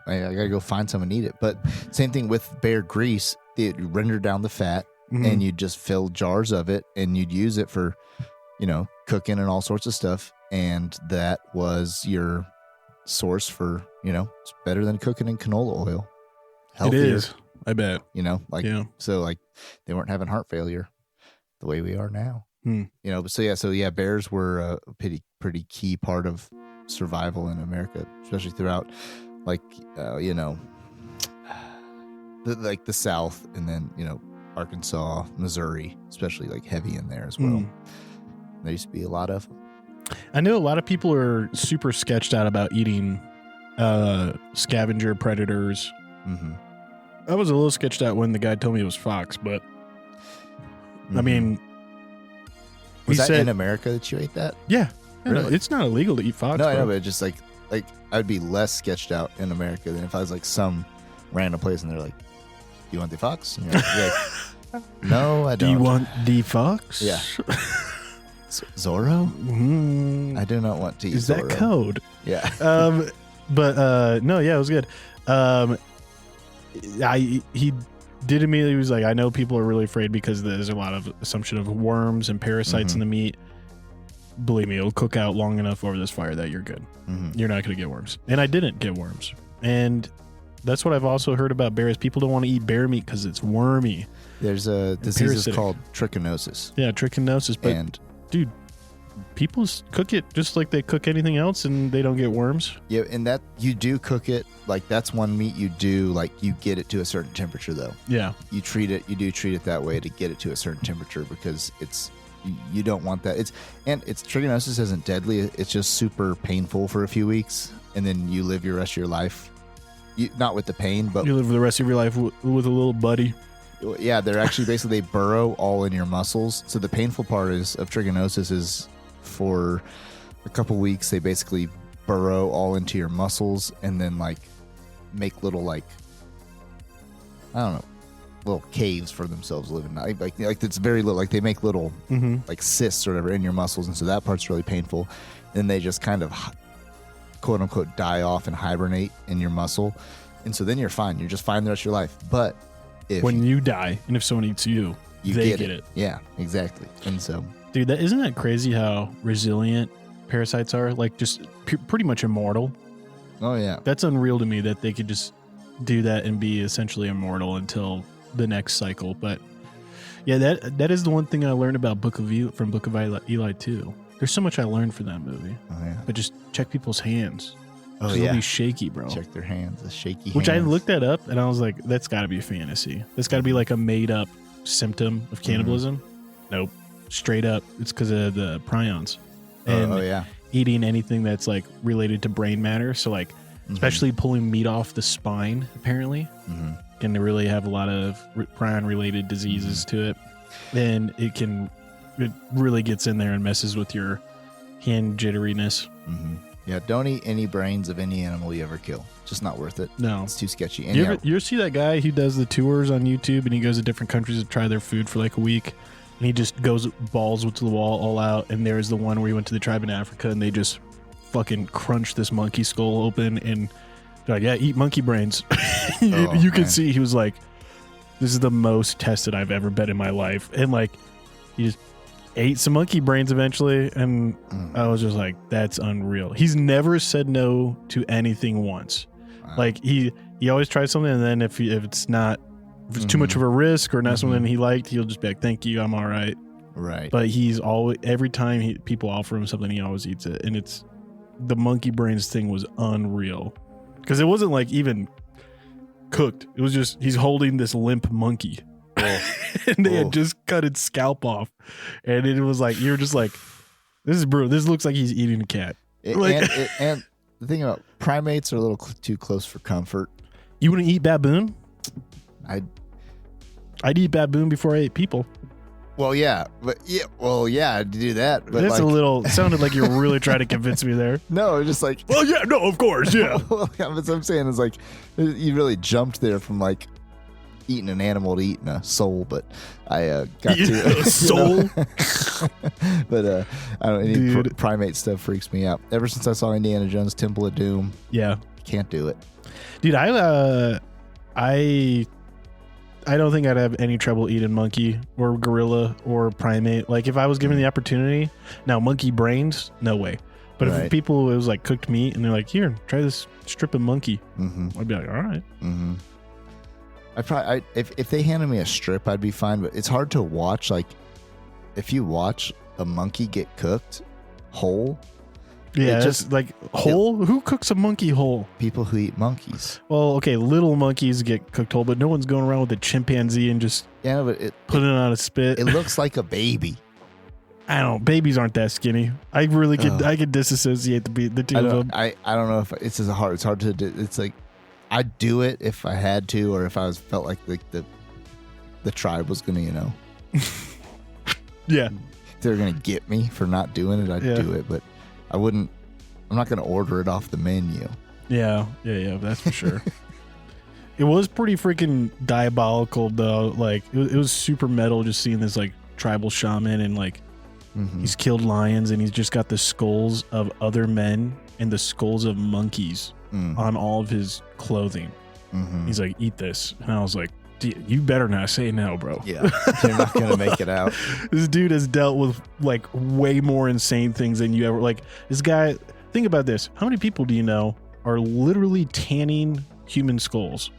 I gotta go find some and eat it. But same thing with bear grease, it rendered down the fat, and you'd just fill jars of it, and you'd use it for, cooking and all sorts of stuff. And that was your source for, it's better than cooking in canola oil. Healthier.
It is. I bet.
So like they weren't having heart failure the way we are now. But bears were a pretty key part of survival in America, especially throughout the South, and then, Arkansas, Missouri, especially like heavy in there as well. There used to be a lot of them.
I know a lot of people are super sketched out about eating scavenger predators. I was a little sketched out when the guy told me it was fox, but I mean,
was that in America that you ate that?
Yeah,
really?
No, it's not illegal to eat fox.
No, I know, but just like I'd be less sketched out in America than if I was like some random place and they're like, "You want the fox?" And you're like, "No, I don't."
Do you want the fox?
Yeah. Zorro? I do not want to eat Zorro.
Is that code?
Yeah.
But no, yeah, it was good. He did immediately. He was like, I know people are really afraid because there's a lot of assumption of worms and parasites in the meat. Believe me, it'll cook out long enough over this fire that you're good. You're not going to get worms. And I didn't get worms. And that's what I've also heard about bears. People don't want to eat bear meat because it's wormy.
There's a disease called trichinosis.
Yeah, trichinosis. But dude, people cook it just like they cook anything else and they don't get worms.
Yeah, and that you do cook it. Like that's one meat you do, like you get it to a certain temperature though.
Yeah.
You do treat it that way to get it to a certain temperature because you don't want that. It's trichinosis isn't deadly. It's just super painful for a few weeks and then you live your rest of your life. Not with the pain, but
you live the rest of your life with a little buddy.
Yeah, they're actually basically they burrow all in your muscles. So the painful part of trichinosis is for a couple weeks they basically burrow all into your muscles and then like make little like I don't know little caves for themselves living like it's very little like they make little like cysts or whatever in your muscles and so that part's really painful. Then they just kind of quote unquote die off and hibernate in your muscle and so then you're fine. You're just fine the rest of your life. But
when you die and if someone eats you they get it.
Yeah, exactly. And so
dude, isn't that crazy how resilient parasites are? Like just pretty much immortal.
Oh yeah,
that's unreal to me that they could just do that and be essentially immortal until the next cycle. But yeah, that is the one thing I learned about Book of Eli too. There's so much I learned from that movie.
Oh yeah,
but just check people's hands.
Oh yeah,
they'll be shaky, bro.
Check their hands, the shaky.
Which I looked that up and I was like, that's got to be fantasy. That's got to be like a made up symptom of cannibalism. Nope, straight up, it's because of the prions. And
yeah,
eating anything that's like related to brain matter. So like, especially pulling meat off the spine, apparently, can really have a lot of prion related diseases to it. And it really gets in there and messes with your hand jitteriness.
Yeah, don't eat any brains of any animal you ever kill. Just not worth it.
No,
it's too sketchy. And
you ever see that guy who does the tours on YouTube and he goes to different countries to try their food for like a week? And he just goes balls to the wall all out. And there's the one where he went to the tribe in Africa and they just fucking crunched this monkey skull open and they're like, yeah, eat monkey brains. You could see he was like, this is the most tested I've ever been in my life. And like, he just ate some monkey brains eventually. And I was just like, that's unreal. He's never said no to anything once. Wow. Like he always tries something. And then if it's too much of a risk or not something he liked, he'll just be like, thank you, I'm all right.
Right.
But he's always, every time people offer him something, he always eats it. And it's, the monkey brains thing was unreal. Because it wasn't like even cooked. It was just, he's holding this limp monkey. And they had just cut its scalp off. And it was like, you're just like, this is brutal. This looks like he's eating a cat.
And the thing about primates are a little too close for comfort.
You want to eat baboon?
I'd
eat baboon before I ate people.
Well, yeah, I'd do that. But
that's it sounded like you're really trying to convince me there.
No, it's just like,
well, yeah, no, of course, yeah.
What I'm saying is like, you really jumped there from like eating an animal to eating a soul, but I got to
a soul.
But I don't. Any primate stuff freaks me out. Ever since I saw Indiana Jones Temple of Doom,
yeah,
can't do it,
dude. I don't think I'd have any trouble eating monkey or gorilla or primate. Like if I was given the opportunity, now monkey brains, no way. But if it was like cooked meat and they're like, here, try this strip of monkey, I'd be like, all right.
If they handed me a strip, I'd be fine. But it's hard to watch. Like if you watch a monkey get cooked whole.
Yeah, just like whole. Who cooks a monkey whole?
People who eat monkeys.
Well, okay, little monkeys get cooked whole, but no one's going around with a chimpanzee and just putting it on a spit.
It looks like a baby.
I don't know. Babies aren't that skinny. I really could. I could disassociate the two of them.
I don't know if it's hard. It's hard to do. It's like I'd do it if I had to, or if I felt like the tribe was gonna,
yeah,
if they're gonna get me for not doing it, I'd do it, but. I'm not going to order it off the menu.
Yeah, that's for sure. It was pretty freaking diabolical, though. Like, it was super metal just seeing this, like, tribal shaman and, like, he's killed lions and he's just got the skulls of other men and the skulls of monkeys on all of his clothing.
Mm-hmm.
He's like, eat this. And I was like, you better not say no, bro.
Yeah, you're not gonna make it out.
This dude has dealt with like way more insane things than you ever. Like this guy, think about this. How many people do you know are literally tanning human skulls?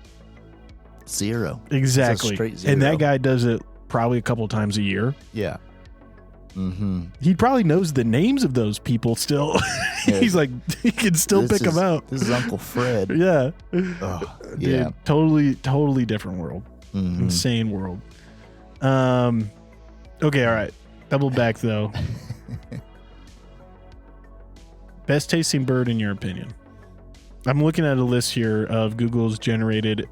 0.
Exactly.
It's a straight 0.
And that guy does it probably a couple times a year.
Yeah. Mm-hmm.
He probably knows the names of those people still.
Yeah.
He's like, he can still pick them out.
This is Uncle Fred.
Yeah.
Oh, yeah.
Dude, totally different world.
Mm-hmm.
Insane world. Okay, all right. Double back though. Best tasting bird in your opinion? I'm looking at a list here of Google's generated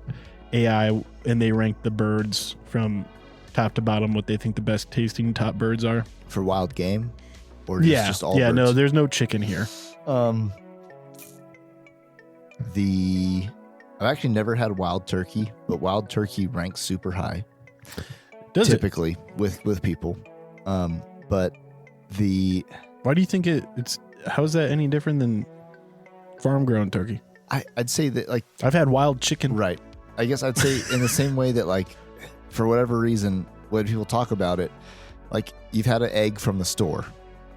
AI, and they rank the birds from top to bottom what they think the best tasting top birds are.
For wild game? Or just all birds?
No, there's no chicken here.
I've actually never had wild turkey, but wild turkey ranks super high.
Does
typically with people. But
why do you think it's how is that any different than farm grown turkey?
I'd say that like
I've had wild chicken.
Right. I guess I'd say in the same way that like for whatever reason when people talk about it, like you've had an egg from the store,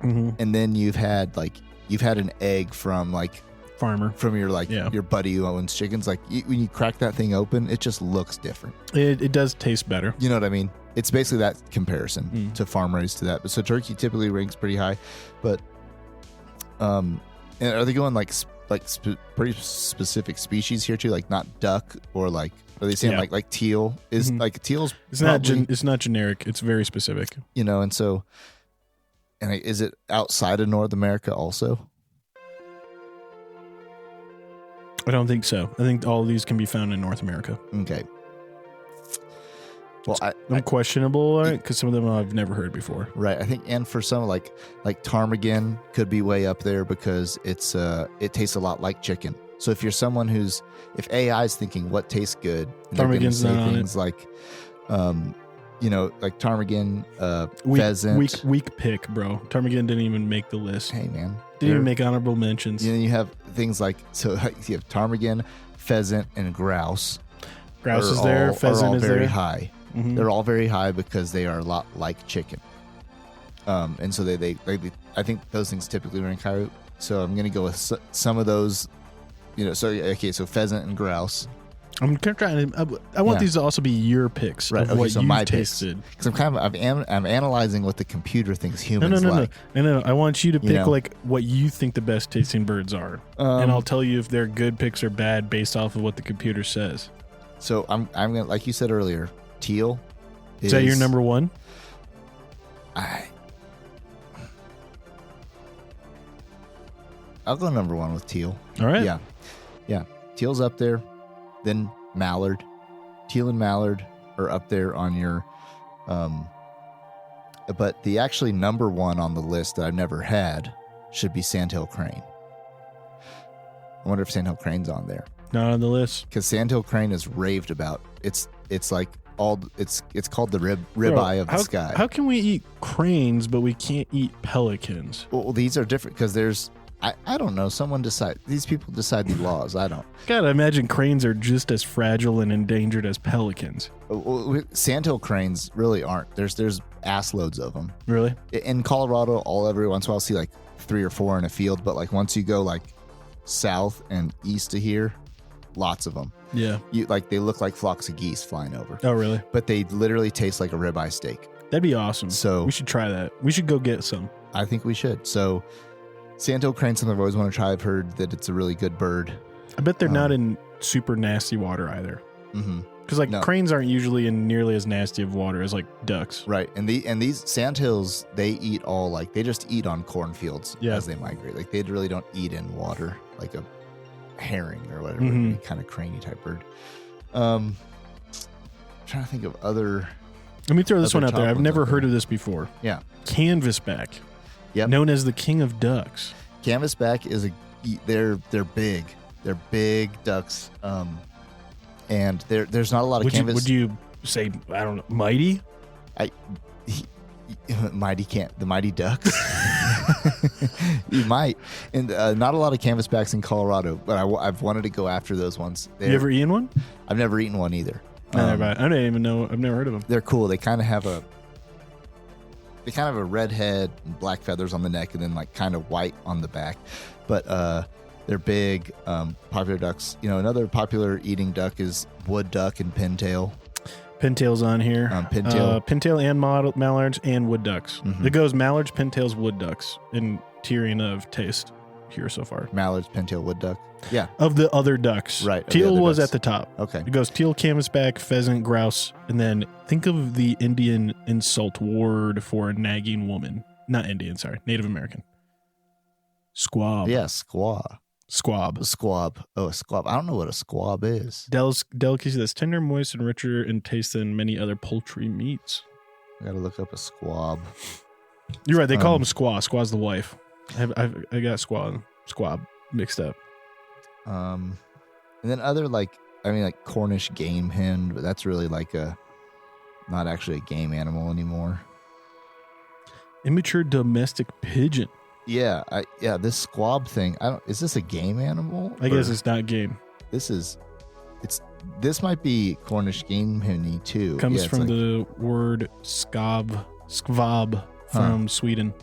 and then you've had an egg from like
farmer
from your your buddy who owns chickens. Like when you crack that thing open, it just looks different.
It does taste better.
You know what I mean? It's basically that comparison to farm raised to that. But so turkey typically ranks pretty high, but and are they going pretty specific species here too? Like not duck or like are they saying like teal is like teal's?
It's not generic. It's very specific.
You know, and so is it outside of North America also?
I don't think so. I think all of these can be found in North America.
Okay. Well,
I'm questionable because some of them I've never heard before.
Right. I think, and for some like ptarmigan could be way up there because it tastes a lot like chicken. So if you're someone if AI is thinking what tastes good,
ptarmigan's
say
not on
things
it.
Like, like ptarmigan, pheasant.
Weak pick, bro. Ptarmigan didn't even make the list.
Hey man,
didn't even make honorable mentions.
You have things like you have ptarmigan, pheasant, and grouse.
Grouse is there. Pheasant is
very
there.
High.
Mm-hmm.
They're all very high because they are a lot like chicken. And so they I think those things typically rank higher. So I'm going to go with some of those, so pheasant and grouse.
I'm trying to, I want these to also be your picks of what you've tasted.
Because I'm analyzing what the computer thinks humans like.
No. I want you to pick like what you think the best tasting birds are. And I'll tell you if they're good picks or bad based off of what the computer says.
So I'm going to, like you said earlier, teal.
Is that your number one?
I'll go number one with teal.
All right.
Yeah. Teal's up there. Then mallard. Teal and mallard are up there on your but the actually number one on the list that I've never had should be sandhill crane. I wonder if sandhill crane's on there.
Not on the list.
Because sandhill crane is raved about. It's like it's called the ribeye of the sky.
How can we eat cranes but we can't eat pelicans?
Well, these are different because there's I don't know. These people decide the laws. I don't.
God, I imagine cranes are just as fragile and endangered as pelicans.
Sandhill cranes really aren't. There's ass loads of them.
Really?
In Colorado, every once in a while I'll see like 3 or 4 in a field, but like once you go like south and east of here, lots of them.
Yeah.
They look like flocks of geese flying over.
Oh, really?
But they literally taste like a ribeye steak.
That'd be awesome.
So
we should try that. We should go get some.
I think we should. So sandhill crane's something I've always wanted to try. I've heard that it's a really good bird.
I bet they're not in super nasty water either.
Mm-hmm.
Because cranes aren't usually in nearly as nasty of water as like ducks.
Right. And these sandhills, they eat they just eat on cornfields as they migrate. Like they really don't eat in water like a herring or whatever, kind of craney type bird. I'm trying to think of other.
Let me throw this one out there. I've never heard of this before.
Yeah.
Canvasback.
Yep.
Known as the king of ducks.
Canvasback is they're big. They're big ducks. And there's not a lot of canvas.
Would you say, I don't know, mighty?
The mighty ducks. You might. And not a lot of canvasbacks in Colorado, but I've wanted to go after those ones.
You ever eaten one?
I've never eaten one either.
I don't even know. I've never heard of them.
They're cool. They kind of have a red head and black feathers on the neck and then like kind of white on the back. But they're big, popular ducks. You know, another popular eating duck is wood duck and pintail.
Pintail's on here. Pintail and mallards and wood ducks. It goes mallards, pintails, wood ducks in tiering of taste here so far.
Mallards, pintail, wood duck. Yeah.
Of the other ducks.
Right.
Teal was at the top.
Okay.
It goes teal, canvasback, pheasant, grouse, and then think of the Indian insult word for a nagging woman. Not Indian, sorry. Native American. Squab.
Yeah, squaw.
Squab.
A squab. Oh, a squab. I don't know what a squab is.
Delicacy that's tender, moist, and richer in taste than many other poultry meats.
I gotta look up a squab.
You're right. They call him squaw. Squaw's the wife. I got squab mixed up.
And then other like Cornish game hen, but that's really like not actually a game animal anymore.
Immature domestic pigeon.
Yeah, this squab thing. Is this a game animal?
I guess it's not game.
This might be Cornish game henny too.
Comes from the word skvab from Sweden.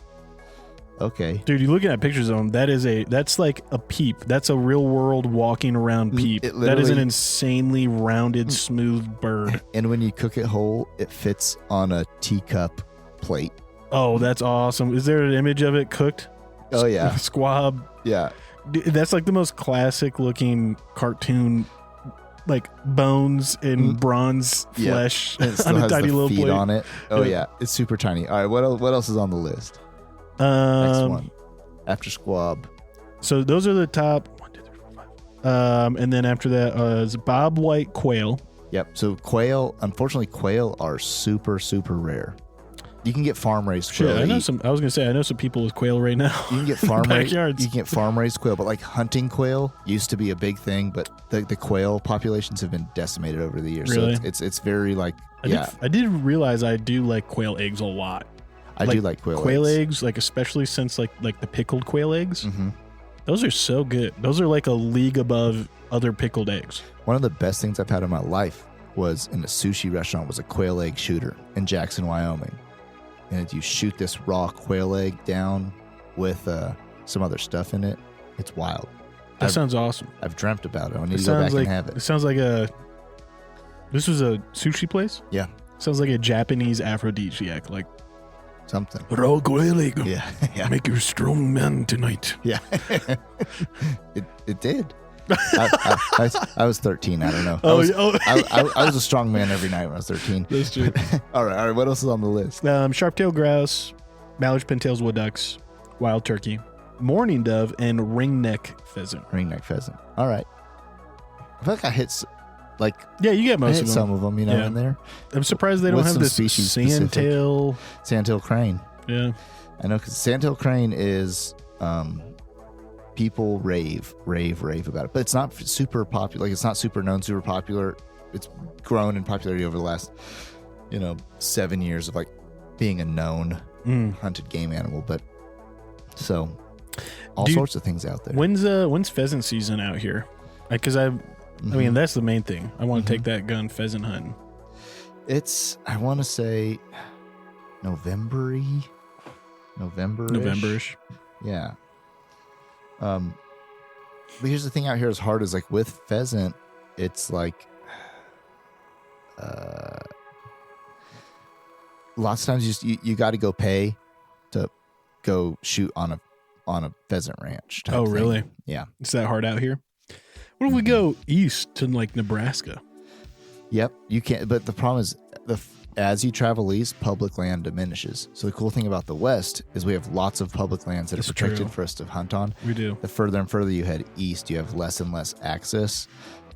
Okay.
Dude, you're looking at pictures of them. That's like a peep. That's a real world walking around peep. That is an insanely rounded, smooth bird.
And when you cook it whole, it fits on a teacup plate.
Oh, that's awesome. Is there an image of it cooked?
Oh, yeah.
Squab.
Yeah.
That's like the most classic looking cartoon, like bones and bronze flesh
and it still
on a
has
tiny
the
little
feet
plate.
on it. Oh, yeah. It's super tiny. All right. What else is on the list? Next one. After squab.
So those are the top 1, 2, 3, 4, 5. And then after that is bob white quail.
Yep. So quail, unfortunately, quail are super, super rare. You can get farm raised quail.
I know some people with quail right now.
You can get farm raised.
Backyards.
You can get farm raised quail, but like hunting quail used to be a big thing. But the quail populations have been decimated over the years.
Really?
So it's very like
I did realize I do like quail eggs a lot.
I do like
quail eggs, like especially since like the pickled quail eggs.
Mm-hmm.
Those are so good. Those are like a league above other pickled eggs.
One of the best things I've had in my life was in a sushi restaurant was a quail egg shooter in Jackson, Wyoming. And you shoot this raw quail egg down with some other stuff in it. It's wild.
That sounds awesome.
I've dreamt about it. I need to go back and have it.
It sounds like this was a sushi place?
Yeah.
Sounds like a Japanese aphrodisiac, like
something.
Raw quail egg.
Yeah.
Make you a strong man tonight.
Yeah. It did. I was 13. I don't know. I was a strong man every night when I was 13.
That's true.
All right. What else is on the list?
Sharp-tailed grouse, mallards, pintails, wood ducks, wild turkey, mourning dove, and ringneck pheasant.
Ringneck pheasant. All right. I feel like I hit
you get most of them.
Some of them, in there.
I'm surprised they don't have this sandtail
crane.
Yeah,
I know because sandtail crane is. People rave about it, but it's not super popular. Like it's not super known, super popular. It's grown in popularity over the last, 7 years of like being a known hunted game animal. But so all sorts of things out there.
When's pheasant season out here? Because I mean that's the main thing. I want to take that gun pheasant hunting. I want to say November-ish. Yeah. But here's the thing out here is hard is like with pheasant, it's like lots of times you got to go pay to go shoot on a pheasant ranch type thing. Really?
Yeah.
It's that hard out here. What if we go east to like Nebraska?
Yep, you can't. But the problem is as you travel east, public land diminishes. So the cool thing about the West is we have lots of public lands that are protected for us to hunt on.
We do.
The further and further you head east, you have less and less access.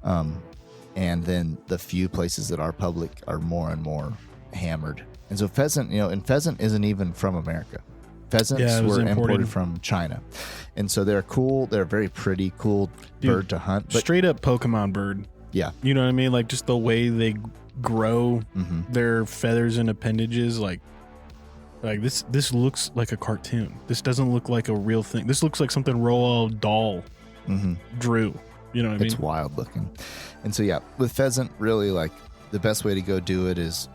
And then the few places that are public are more and more hammered. And so pheasant, pheasant isn't even from America. Pheasants were imported from China. And so they're cool. They're a very pretty, cool bird to hunt. But
straight up Pokemon bird.
Yeah.
You know what I mean? Like just the way they grow their feathers and appendages, like Like this looks like a cartoon. This doesn't look like a real thing. This looks like something Roald Dahl drew. You know what I mean?
It's wild looking. And so, yeah, with pheasant, really, like, the best way to go do it is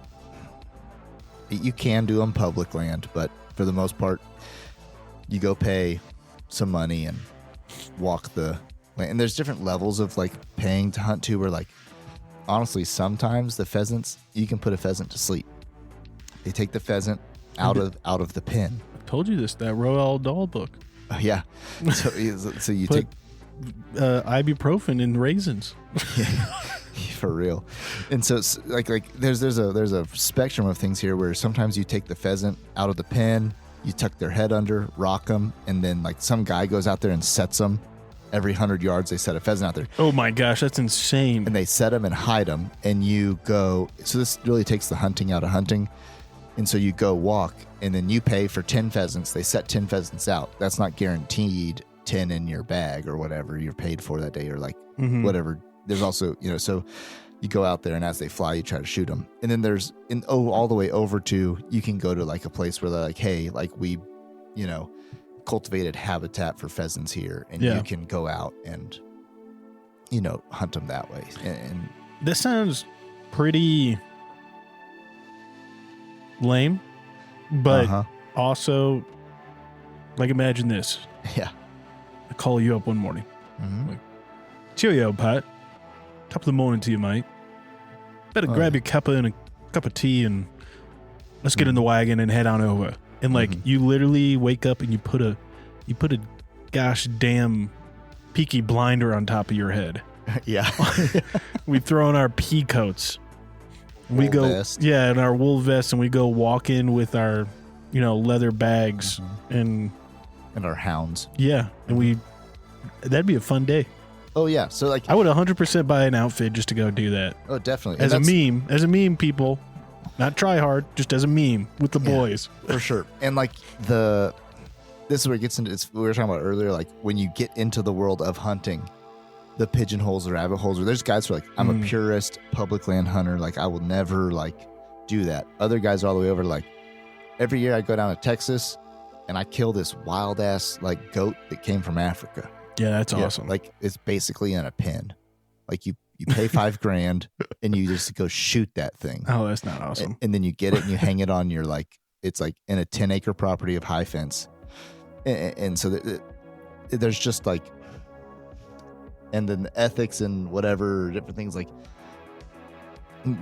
you can do on public land, but for the most part, you go pay some money and walk the land. And there's different levels of, like, paying to hunt, too, where, like, honestly, sometimes the pheasants, you can put a pheasant to sleep. They take the pheasant out of the pen.
I told you this, that Roald Dahl book.
Yeah. So you
Put
take
ibuprofen and raisins.
for real. And so it's like there's a spectrum of things here where sometimes you take the pheasant out of the pen, you tuck their head under, rock them, and then like some guy goes out there and sets them. Every 100 yards they set a pheasant out there.
Oh my gosh, that's insane.
And they set them and hide them, and you go. So this really takes the hunting out of hunting. And so you go walk, and then you pay for 10 pheasants. They set 10 pheasants out. That's not guaranteed 10 in your bag or whatever you're paid for that day, or like whatever. There's also, so you go out there, and as they fly, you try to shoot them. And then there's all the way over to, you can go to like a place where they're like, hey, like we, cultivated habitat for pheasants here, and you can go out and, hunt them that way. And
this sounds pretty lame, but also, like, imagine this.
Yeah.
I call you up one morning. Like, cheerio, Pat. Top of the morning to you, mate. Better grab your cuppa and a cup of tea, and let's get in the wagon and head on over. And like, you literally wake up and you put a gosh damn Peaky Blinder on top of your head.
Yeah.
We throw on our pea coats. We
wool
go,
vest.
in our wool vests, and we go walk in with our, leather bags and
our hounds.
Yeah, and that'd be a fun day.
Oh yeah, so like
I would 100% buy an outfit just to go do that.
Oh, definitely.
As a meme, people, not try hard, just as a meme with the boys
for sure. And like this is where it gets into. We were talking about earlier, like when you get into the world of hunting. The pigeonholes, the rabbit holes, where there's guys who are like, I'm a purist public land hunter. Like, I will never like do that. Other guys are all the way over. Like, every year I go down to Texas and I kill this wild ass like goat that came from Africa.
Yeah, that's awesome.
Like, it's basically in a pen. Like you pay $5,000 and you just go shoot that thing.
Oh, that's not awesome.
And then you get it and you hang it on your it's like in a 10-acre property of high fence. And so there's just like. And then the ethics and whatever different things, like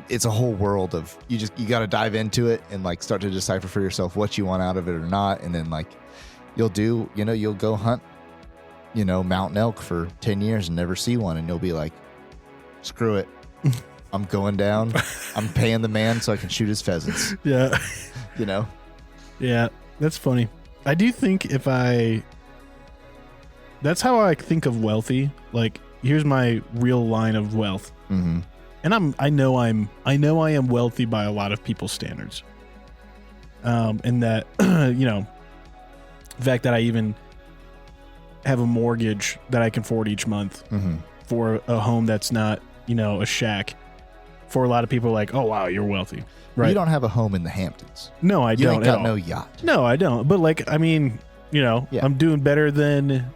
it's a whole world of you got to dive into it and like start to decipher for yourself what you want out of it or not. And then like you'll go hunt, mountain elk for 10 years and never see one. And you'll be like, screw it. I'm going down. I'm paying the man so I can shoot his pheasants.
Yeah. Yeah. That's funny. I do think that's how I think of wealthy. Like, here's my real line of wealth. Mm-hmm. And I know I am wealthy by a lot of people's standards. And that, the fact that I even have a mortgage that I can afford each month for a home that's not, a shack. For a lot of people, like, oh wow, you're wealthy, right?
You don't have a home in the Hamptons.
No, I don't.
You ain't got no yacht.
No, I don't. But like, I mean, I'm doing better than.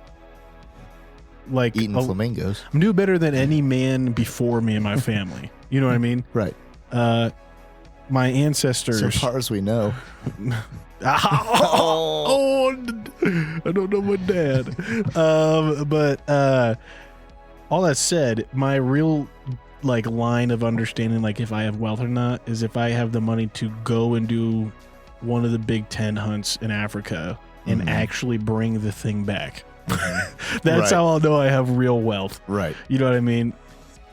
Like
eating flamingos.
I'm doing better than any man before me in my family. You know what I mean?
Right.
My ancestors.
So far as we know.
I don't know my dad. But all that said, my real like line of understanding, like if I have wealth or not, is if I have the money to go and do one of the Big 10 hunts in Africa and actually bring the thing back. That's how I'll know I have real wealth.
Right.
You know what I mean?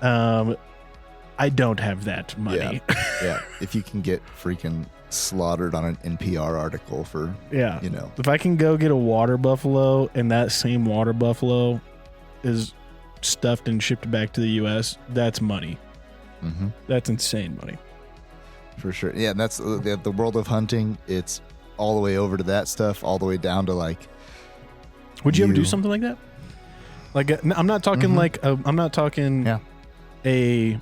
I don't have that money.
Yeah. If you can get freaking slaughtered on an NPR article for,
If I can go get a water buffalo and that same water buffalo is stuffed and shipped back to the U.S., that's money. Mm-hmm. That's insane money.
For sure. Yeah, and that's the world of hunting. It's all the way over to that stuff, all the way down to like,
would you ever do something like that? Like, I'm not talking a,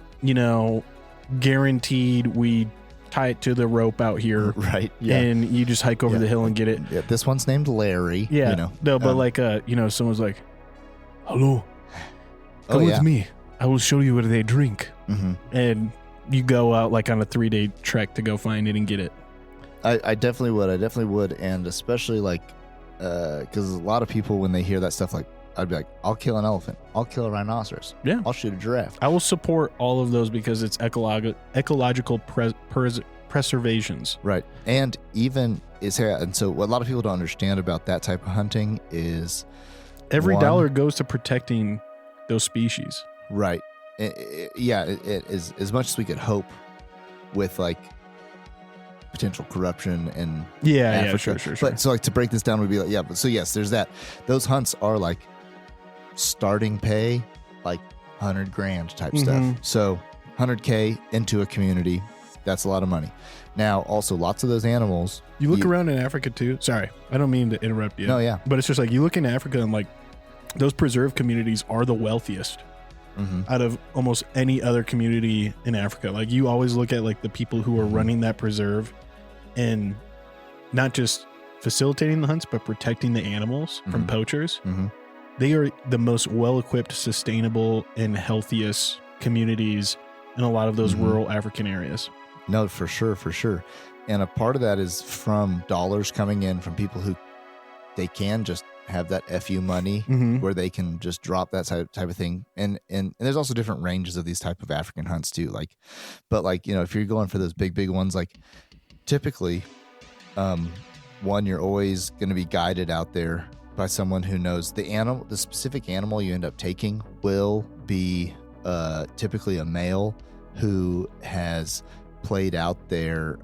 guaranteed we tie it to the rope out here.
Right. Yeah.
And you just hike over the hill and get it.
Yeah. This one's named Larry.
Yeah.
You know.
No, but like, someone's like, hello, come with me. I will show you what they drink.
Mm-hmm.
And you go out like on a 3-day trek to go find it and get it.
I definitely would. And especially like, because a lot of people, when they hear that stuff, like, I'd be like, I'll kill an elephant. I'll kill a rhinoceros.
Yeah.
I'll shoot a giraffe.
I will support all of those because it's ecological preservations.
Right. And even and so what a lot of people don't understand about that type of hunting is
every dollar goes to protecting those species.
Right. It is as much as we could hope with like potential corruption in Africa.
Sure.
But so like to break this down would be like, but so yes, there's that. Those hunts are like starting pay, like $100,000 type stuff. So $100K into a community, that's a lot of money. Now, also lots of those animals.
You look around in Africa too. Sorry, I don't mean to interrupt you.
No, yeah.
But it's just like you look in Africa and like those preserve communities are the wealthiest out of almost any other community in Africa. Like you always look at like the people who are running that preserve and not just facilitating the hunts, but protecting the animals from poachers. They are the most well-equipped, sustainable, and healthiest communities in a lot of those rural African areas.
No, for sure. And a part of that is from dollars coming in from people who they can just have that FU money where they can just drop that type of thing. And there's also different ranges of these type of African hunts too. Like, but like, if you're going for those big ones, like typically, one, you're always going to be guided out there by someone who knows the specific animal you end up taking will be typically a male who has played out their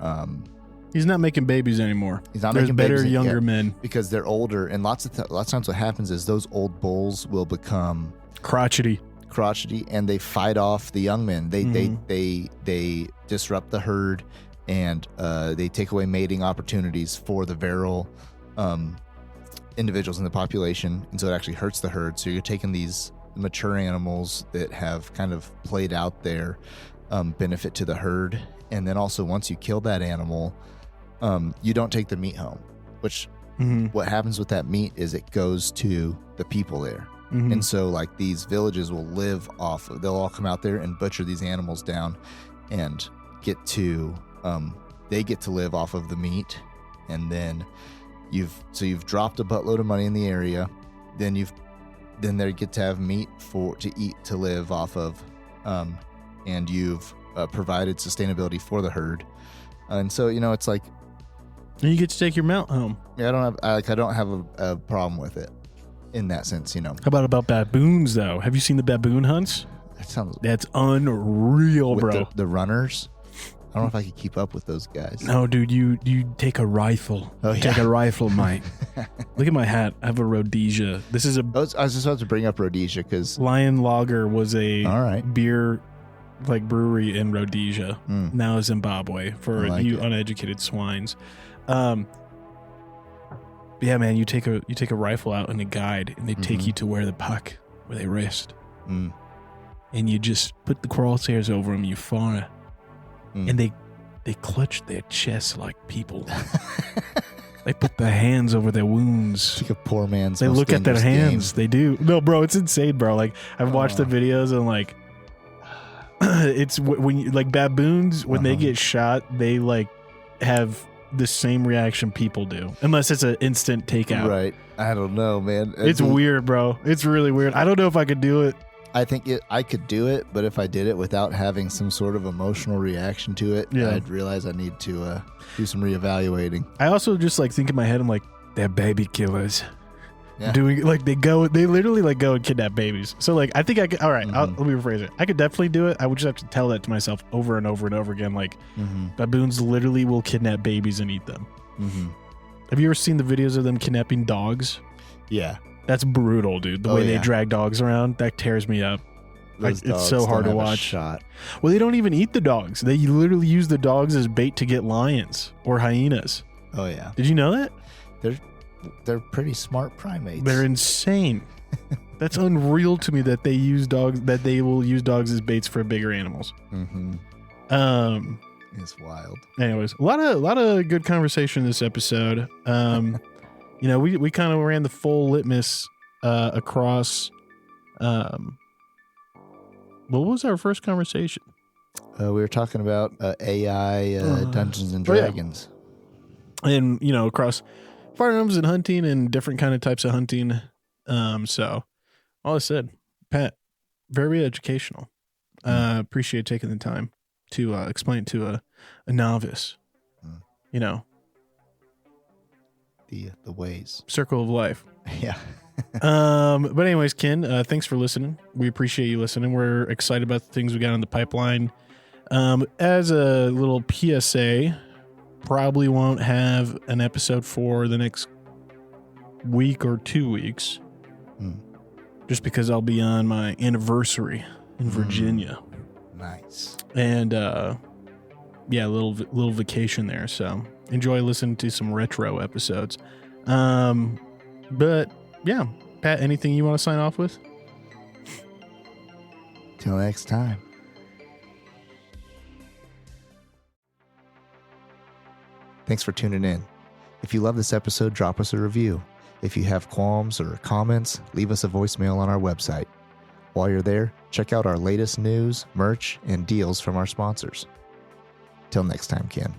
he's not making babies anymore.
He's not
There's
making
better
babies
younger men
because they're older, and lots of times what happens is those old bulls will become
crotchety,
and they fight off the young men. They disrupt the herd, and they take away mating opportunities for the virile individuals in the population, and so it actually hurts the herd. So you're taking these mature animals that have kind of played out their benefit to the herd, and then also once you kill that animal, you don't take the meat home, which what happens with that meat is it goes to the people there. And so like these villages will live off of, they'll all come out there and butcher these animals down and get to they get to live off of the meat. And then you've dropped a buttload of money in the area, then they get to have meat to eat, to live off of, and you've provided sustainability for the herd. And so it's like,
and you get to take your mount home.
Yeah, I don't have a problem with it in that sense.
How about baboons though? Have you seen the baboon hunts? That's unreal, bro.
The runners. I don't know if I could keep up with those guys.
No, dude, you take a rifle.
Oh, yeah.
Take a rifle, mate. Look at my hat. I have a Rhodesia. This is
I was just about to bring up Rhodesia because
Lion Lager was a beer like brewery in Rhodesia, now Zimbabwe, for you uneducated swines. Yeah, man, you take a rifle out and a guide, and they take you to where they rest, and you just put the crosshairs over them. You fire. And they clutch their chests like people. They put their hands over their wounds.
Like a poor man's.
They look at their hands. Game. They do. No, bro, it's insane, bro. Like I've watched the videos and like, it's when you, like baboons when they get shot, they like have the same reaction people do, unless it's an instant takeout.
Right. I don't know, man.
It's weird, bro. It's really weird. I don't know if I could do it.
I think I could do it, but if I did it without having some sort of emotional reaction to it, I'd realize I need to do some reevaluating.
I also just like think in my head, I'm like, they're baby killers.
Yeah.
Doing like they literally like go and kidnap babies. So like I think I could. All right, let me rephrase it. I could definitely do it. I would just have to tell that to myself over and over and over again. Like baboons literally will kidnap babies and eat them. Have you ever seen the videos of them kidnapping dogs?
Yeah.
That's brutal, dude. The way they drag dogs around, that tears me up. Like, it's so hard to watch. Well, they don't even eat the dogs. They literally use the dogs as bait to get lions or hyenas.
Oh yeah.
Did you know that?
They're pretty smart primates.
They're insane. That's unreal to me that they will use dogs as baits for bigger animals.
It's wild.
Anyways, a lot of good conversation this episode. We kind of ran the full litmus across. What was our first conversation?
We were talking about AI Dungeons and Dragons.
And, across firearms and hunting and different kind of types of hunting. So all I said, Pat, very educational. Appreciate taking the time to explain to a novice,
the ways.
Circle of life.
Yeah.
But anyways, Ken, thanks for listening. We appreciate you listening. We're excited about the things we got in the pipeline. As a little PSA, probably won't have an episode for the next week or 2 weeks. Just because I'll be on my anniversary in Virginia.
Nice.
And a little vacation there. So enjoy listening to some retro episodes. But yeah, Pat, anything you want to sign off with?
Till next time. Thanks for tuning in. If you love this episode, drop us a review. If you have qualms or comments, leave us a voicemail on our website. While you're there, check out our latest news, merch, and deals from our sponsors. Till next time, Ken.